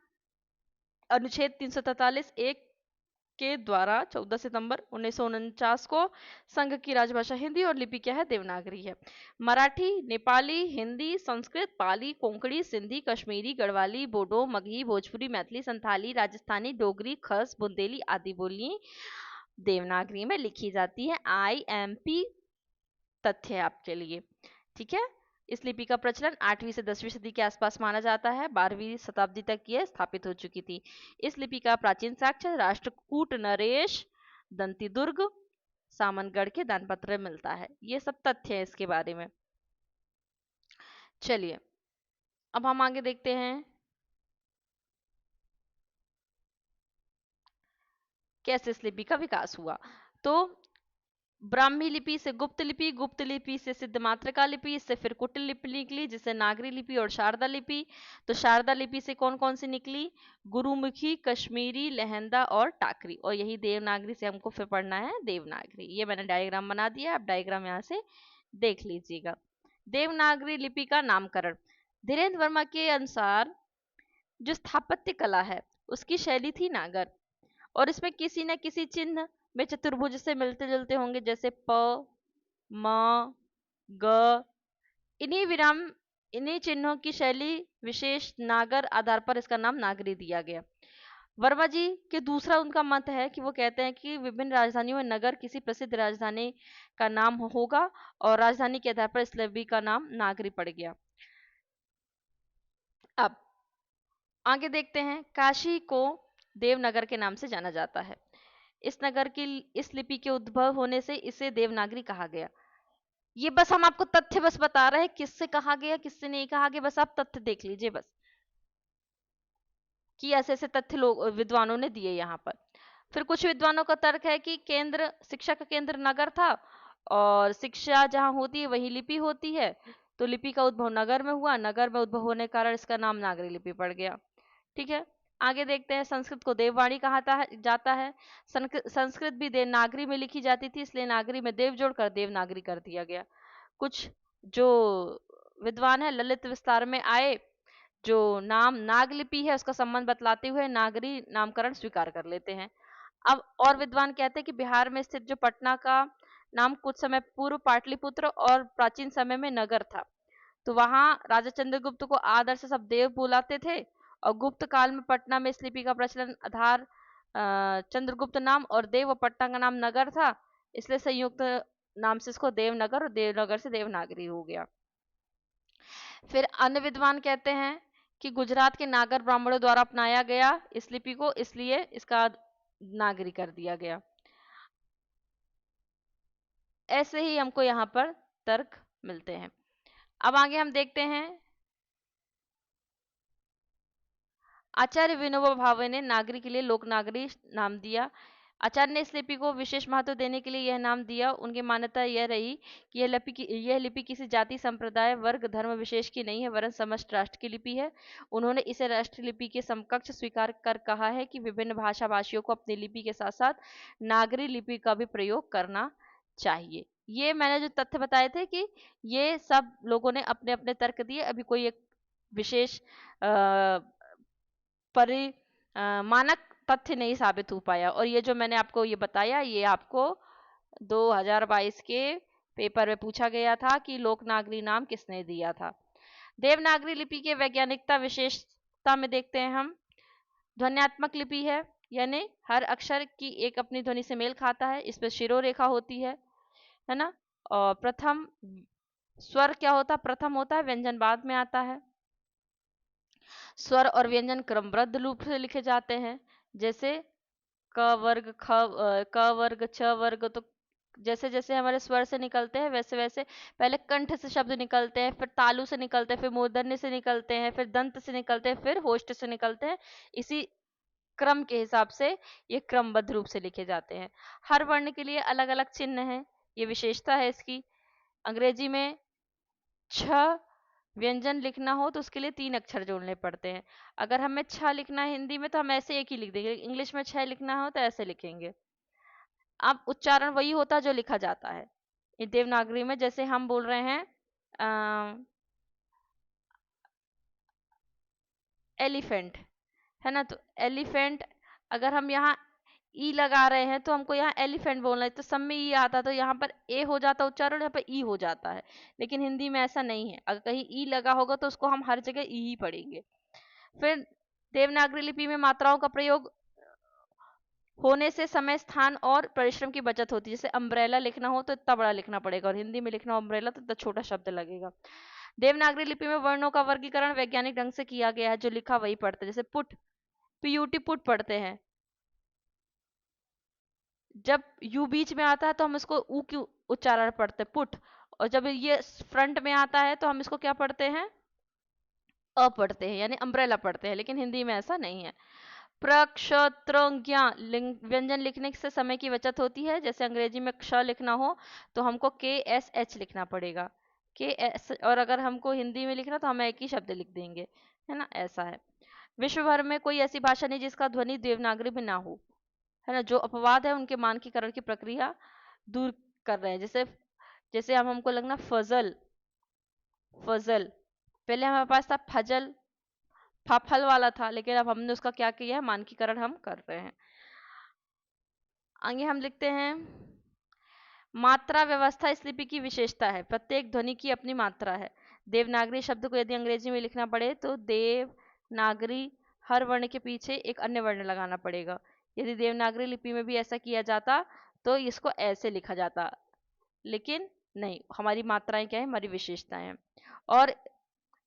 अनुच्छेद 343 एक के द्वारा 14 सितंबर 1949 को संघ की राजभाषा हिंदी और लिपि क्या है? देवनागरी है। मराठी, नेपाली, हिंदी, संस्कृत, पाली, कोंकणी, सिंधी, कश्मीरी, गढ़वाली, बोडो, मगही, भोजपुरी, मैथिली, संथाली, राजस्थानी, डोगरी, खस, बुंदेली आदि बोली देवनागरी में लिखी जाती है। IMP तथ्य आपके लिए, ठीक है। इस लिपि का प्रचलन 8वीं से 10वीं सदी के आसपास माना जाता है। 12वीं शताब्दी तक यह स्थापित हो चुकी थी। इस लिपि का प्राचीन साक्ष्य राष्ट्रकूट नरेश दंती दुर्ग सामनगढ़ के दानपत्र में मिलता है। ये सब तथ्य है इसके बारे में। चलिए अब हम आगे देखते हैं कैसे इस लिपि का विकास हुआ। तो ब्राह्मी लिपि से गुप्त लिपि, गुप्त लिपि से सिद्ध मातृका लिपि, इससे फिर कुटिल लिपि निकली जिससे नागरी लिपि और शारदा लिपि। तो शारदा लिपि से कौन कौन सी निकली? गुरुमुखी, कश्मीरी, लहंदा और टाकरी। और यही देवनागरी से हमको फिर पढ़ना है देवनागरी। ये मैंने डायग्राम बना दिया, आप डायग्राम यहाँ से देख लीजिएगा। देवनागरी लिपि का नामकरण धीरेन्द्र वर्मा के अनुसार जो स्थापत्य कला है उसकी शैली थी नागर, और इसमें किसी न किसी चिन्ह में चतुर्भुज से मिलते जुलते होंगे, जैसे प, म, ग। इन्हीं विराम इन्हीं चिन्हों की शैली विशेष नागर आधार पर इसका नाम नागरी दिया गया। वर्मा जी के दूसरा उनका मत है कि वो कहते हैं कि विभिन्न राजधानियों में नगर किसी प्रसिद्ध राजधानी का नाम होगा और राजधानी के आधार पर इस लिपि का नाम नागरी पड़ गया। अब आगे देखते हैं। काशी को देवनगर के नाम से जाना जाता है। इस नगर की इस लिपि के उद्भव होने से इसे देवनागरी कहा गया। ये बस हम आपको तथ्य बस बता रहे हैं, किससे कहा गया किससे नहीं कहा गया, बस आप तथ्य देख लीजिए बस, कि ऐसे ऐसे तथ्य लोग विद्वानों ने दिए यहाँ पर। फिर कुछ विद्वानों का तर्क है कि केंद्र शिक्षा का केंद्र नगर था और शिक्षा जहाँ होती है वही लिपि होती है, तो लिपि का उद्भव नगर में हुआ, नगर में उद्भव होने के कारण इसका नाम नागरी लिपि पड़ गया। ठीक है, आगे देखते हैं। संस्कृत को देववाणी कहा जाता है। संस्कृत भी देवनागरी में लिखी जाती थी, इसलिए नागरी में देव जोड़कर देवनागरी कर दिया गया। कुछ जो विद्वान है ललित विस्तार में आए, जो नाम नागलिपि है उसका संबंध बतलाते हुए नागरी नामकरण स्वीकार कर लेते हैं। अब और विद्वान कहते हैं कि बिहार में स्थित जो पटना का नाम कुछ समय पूर्व पाटलिपुत्र और प्राचीन समय में नगर था, तो वहां राजा चंद्रगुप्त को आदर से सब देव बुलाते थे, और गुप्त काल में पटना में इस लिपि का प्रचलन आधार चंद्रगुप्त नाम और देव और पटना का नाम नगर था, इसलिए संयुक्त नाम से इसको देवनगर और देवनगर से देवनागरी हो गया। फिर अन्य विद्वान कहते हैं कि गुजरात के नागर ब्राह्मणों द्वारा अपनाया गया इस लिपि को, इसलिए इसका नागरी कर दिया गया। ऐसे ही हमको यहाँ पर तर्क मिलते हैं। अब आगे हम देखते हैं। आचार्य विनोबा भावे ने नागरी के लिए लोकनागरी नाम दिया। आचार्य ने इस लिपि को विशेष महत्व देने के लिए यह नाम दिया। उनकी मान्यता यह रही कि यह लिपि किसी जाति संप्रदाय वर्ग धर्म विशेष की नहीं है, वरन समस्त राष्ट्र की लिपि है। उन्होंने इसे राष्ट्रीय लिपि के समकक्ष स्वीकार कर कहा है कि विभिन्न भाषा भाषियों को अपनी लिपि के साथ साथ नागरी लिपि का भी प्रयोग करना चाहिए। ये मैंने जो तथ्य बताए थे कि ये सब लोगों ने अपने अपने तर्क दिए, अभी कोई एक विशेष मानक तथ्य नहीं साबित हो पाया। और ये जो मैंने आपको ये बताया, ये आपको 2022 के पेपर में पूछा गया था कि लोकनागरी नाम किसने दिया था। देवनागरी लिपि के वैज्ञानिकता विशेषता में देखते हैं हम। ध्वन्यात्मक लिपि है, यानी हर अक्षर की एक अपनी ध्वनि से मेल खाता है। इस पर शिरोरेखा होती है ना। और प्रथम स्वर क्या होता है? प्रथम होता है, व्यंजन बाद में आता है। स्वर और व्यंजन क्रमबद्ध रूप से लिखे जाते हैं, जैसे क वर्ग क वर्ग छ वर्ग। तो जैसे जैसे हमारे स्वर से निकलते हैं वैसे वैसे पहले कंठ से शब्द निकलते हैं, फिर तालु से निकलते हैं, फिर मूर्धन्य से निकलते हैं, फिर दंत से निकलते हैं, फिर होष्ठ से निकलते हैं। इसी क्रम के हिसाब से ये क्रमबद्ध रूप से लिखे जाते हैं। हर वर्ण के लिए अलग अलग चिन्ह है, ये विशेषता है इसकी। अंग्रेजी में छ व्यंजन लिखना हो तो उसके लिए 3 अक्षर जोड़ने पड़ते हैं। अगर हमें छ लिखना है हिंदी में तो हम ऐसे एक ही लिख देंगे, इंग्लिश में छ लिखना हो तो ऐसे लिखेंगे। अब उच्चारण वही होता है जो लिखा जाता है देवनागरी में। जैसे हम बोल रहे हैं एलिफेंट, है ना, तो एलिफेंट अगर हम यहाँ ई लगा रहे हैं तो हमको यहाँ एलिफेंट बोलना है, तो सब में ई आता, तो यहाँ पर ए हो जाता उच्चारण, यहाँ पर ई हो जाता है। लेकिन हिंदी में ऐसा नहीं है, अगर कहीं ई लगा होगा तो उसको हम हर जगह ई ही पढ़ेंगे। फिर देवनागरी लिपि में मात्राओं का प्रयोग होने से समय, स्थान और परिश्रम की बचत होती है। जैसे अम्ब्रेला लिखना हो तो इतना बड़ा लिखना पड़ेगा, और हिंदी में लिखना हो अम्ब्रेला तो इतना छोटा शब्द लगेगा। देवनागरी लिपि में वर्णों का वर्गीकरण वैज्ञानिक ढंग से किया गया है, जो लिखा वही पढ़ते हैं। जैसे पुट, पीयूटी पुट पढ़ते हैं। जब यू बीच में आता है तो हम इसको ऊ की उच्चारण पढ़ते हैं, पुट। और जब ये फ्रंट में आता है तो हम इसको क्या पढ़ते हैं, अ पढ़ते हैं, यानी अम्ब्रेला पढ़ते हैं। लेकिन हिंदी में ऐसा नहीं है। प्रक्षत्रज्ञा व्यंजन लिखने से समय की बचत होती है। जैसे अंग्रेजी में क्ष लिखना हो तो हमको के एस एच लिखना पड़ेगा, के एस, और अगर हमको हिंदी में लिखना तो हम एक ही शब्द लिख देंगे, है ना, ऐसा है। विश्व भर में कोई ऐसी भाषा नहीं जिसका ध्वनि देवनागरी में ना हो, है ना। जो अपवाद है उनके मानकीकरण की प्रक्रिया दूर कर रहे हैं। जैसे जैसे हम हमको लगना फजल, फजल, पहले हमारे पास था फजल, फल वाला था, लेकिन अब हमने उसका क्या किया है, मानकीकरण हम कर रहे हैं। आगे हम लिखते हैं, मात्रा व्यवस्था इस लिपि की विशेषता है। प्रत्येक ध्वनि की अपनी मात्रा है। देवनागरी शब्द को यदि अंग्रेजी में लिखना पड़े तो देवनागरी हर वर्ण के पीछे एक अन्य वर्ण लगाना पड़ेगा। यदि देवनागरी लिपि में भी ऐसा किया जाता तो इसको ऐसे लिखा जाता, लेकिन नहीं, हमारी मात्राएं क्या है, हमारी विशेषताएं हैं। और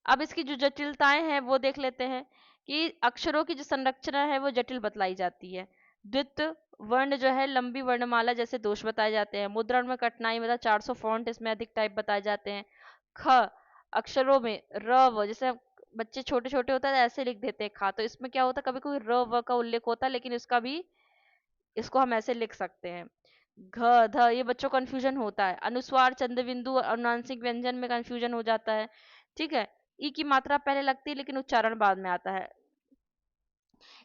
अब इसकी जो जटिलताएं हैं वो देख लेते हैं, कि अक्षरों की जो संरचना है वो जटिल बतलाई जाती है। द्वित वर्ण जो है लंबी वर्णमाला जैसे दोष बताए जाते हैं। मुद्रण में कठिनाई, मतलब 400 फॉन्ट इसमें अधिक टाइप बताए जाते हैं। ख अक्षरों में र व, जैसे बच्चे छोटे छोटे होता है ऐसे लिख देते हैं खा, तो इसमें क्या होता है, कभी कोई र व का उल्लेख होता है, लेकिन इसका भी, इसको हम ऐसे लिख सकते हैं। घ ध, ये बच्चों को कंफ्यूजन होता है। अनुस्वार, चंद्र बिंदु और अनुनासिक व्यंजन में कंफ्यूजन हो जाता है। ठीक है। ई की मात्रा पहले लगती है लेकिन उच्चारण बाद में आता है।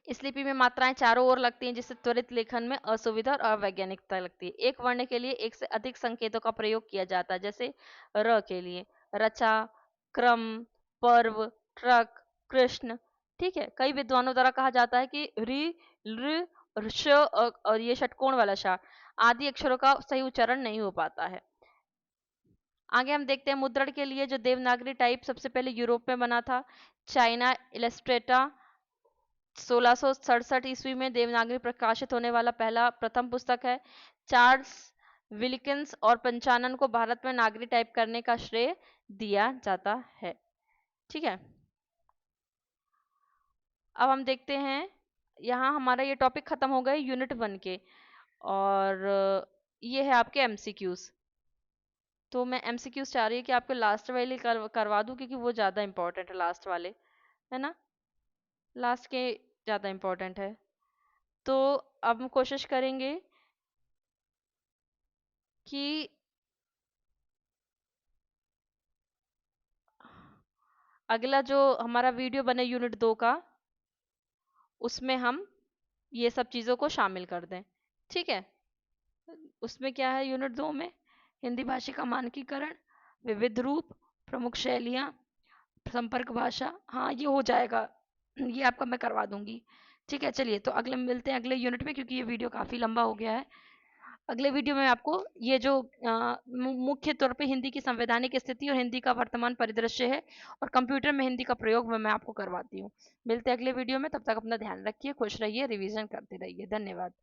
इस लिपि में मात्राएं चारों ओर लगती हैं, जिससे त्वरित लेखन में असुविधा और अवैज्ञानिकता लगती है। एक वर्ण के लिए एक से अधिक संकेतों का प्रयोग किया जाता है। जैसे र के लिए रचा, क्रम, पर्व, ट्रक, कृष्ण। ठीक है। कई विद्वानों द्वारा कहा जाता है कि रि, लृ, ऋष और ये षटकोण वाला शा आदि अक्षरों का सही उच्चारण नहीं हो पाता है। आगे हम देखते हैं मुद्रण के लिए जो देवनागरी टाइप सबसे पहले यूरोप में बना था। चाइना इलस्ट्रेटा 1667 ईस्वी में देवनागरी प्रकाशित होने वाला पहला प्रथम पुस्तक है। चार्ल्स विल्किंस और पंचानन को भारत में नागरी टाइप करने का श्रेय दिया जाता है। ठीक है। अब हम देखते हैं, यहाँ हमारा ये टॉपिक खत्म हो गए यूनिट 1 के, और ये है आपके एमसीक्यूज। तो मैं एमसीक्यूज चाह रही हूँ कि आपको लास्ट वाले करवा दूँ, क्योंकि वो ज़्यादा इंपॉर्टेंट है, लास्ट वाले, है ना, लास्ट के ज़्यादा इंपॉर्टेंट है। तो अब हम कोशिश करेंगे कि अगला जो हमारा वीडियो बने यूनिट 2 का, उसमें हम ये सब चीज़ों को शामिल कर दें। ठीक है। उसमें क्या है, यूनिट 2 में हिंदी भाषा का मानकीकरण, विविध रूप, प्रमुख शैलियाँ, संपर्क भाषा, हाँ ये हो जाएगा, ये आपका मैं करवा दूंगी। ठीक है। चलिए, तो अगले मिलते हैं अगले यूनिट में, क्योंकि ये वीडियो काफ़ी लंबा हो गया है। अगले वीडियो में आपको ये जो मुख्य तौर पे हिंदी की संवैधानिक स्थिति और हिंदी का वर्तमान परिदृश्य है और कंप्यूटर में हिंदी का प्रयोग मैं आपको करवाती हूँ। मिलते हैं अगले वीडियो में, तब तक अपना ध्यान रखिए, खुश रहिए, रिवीजन करते रहिए। धन्यवाद।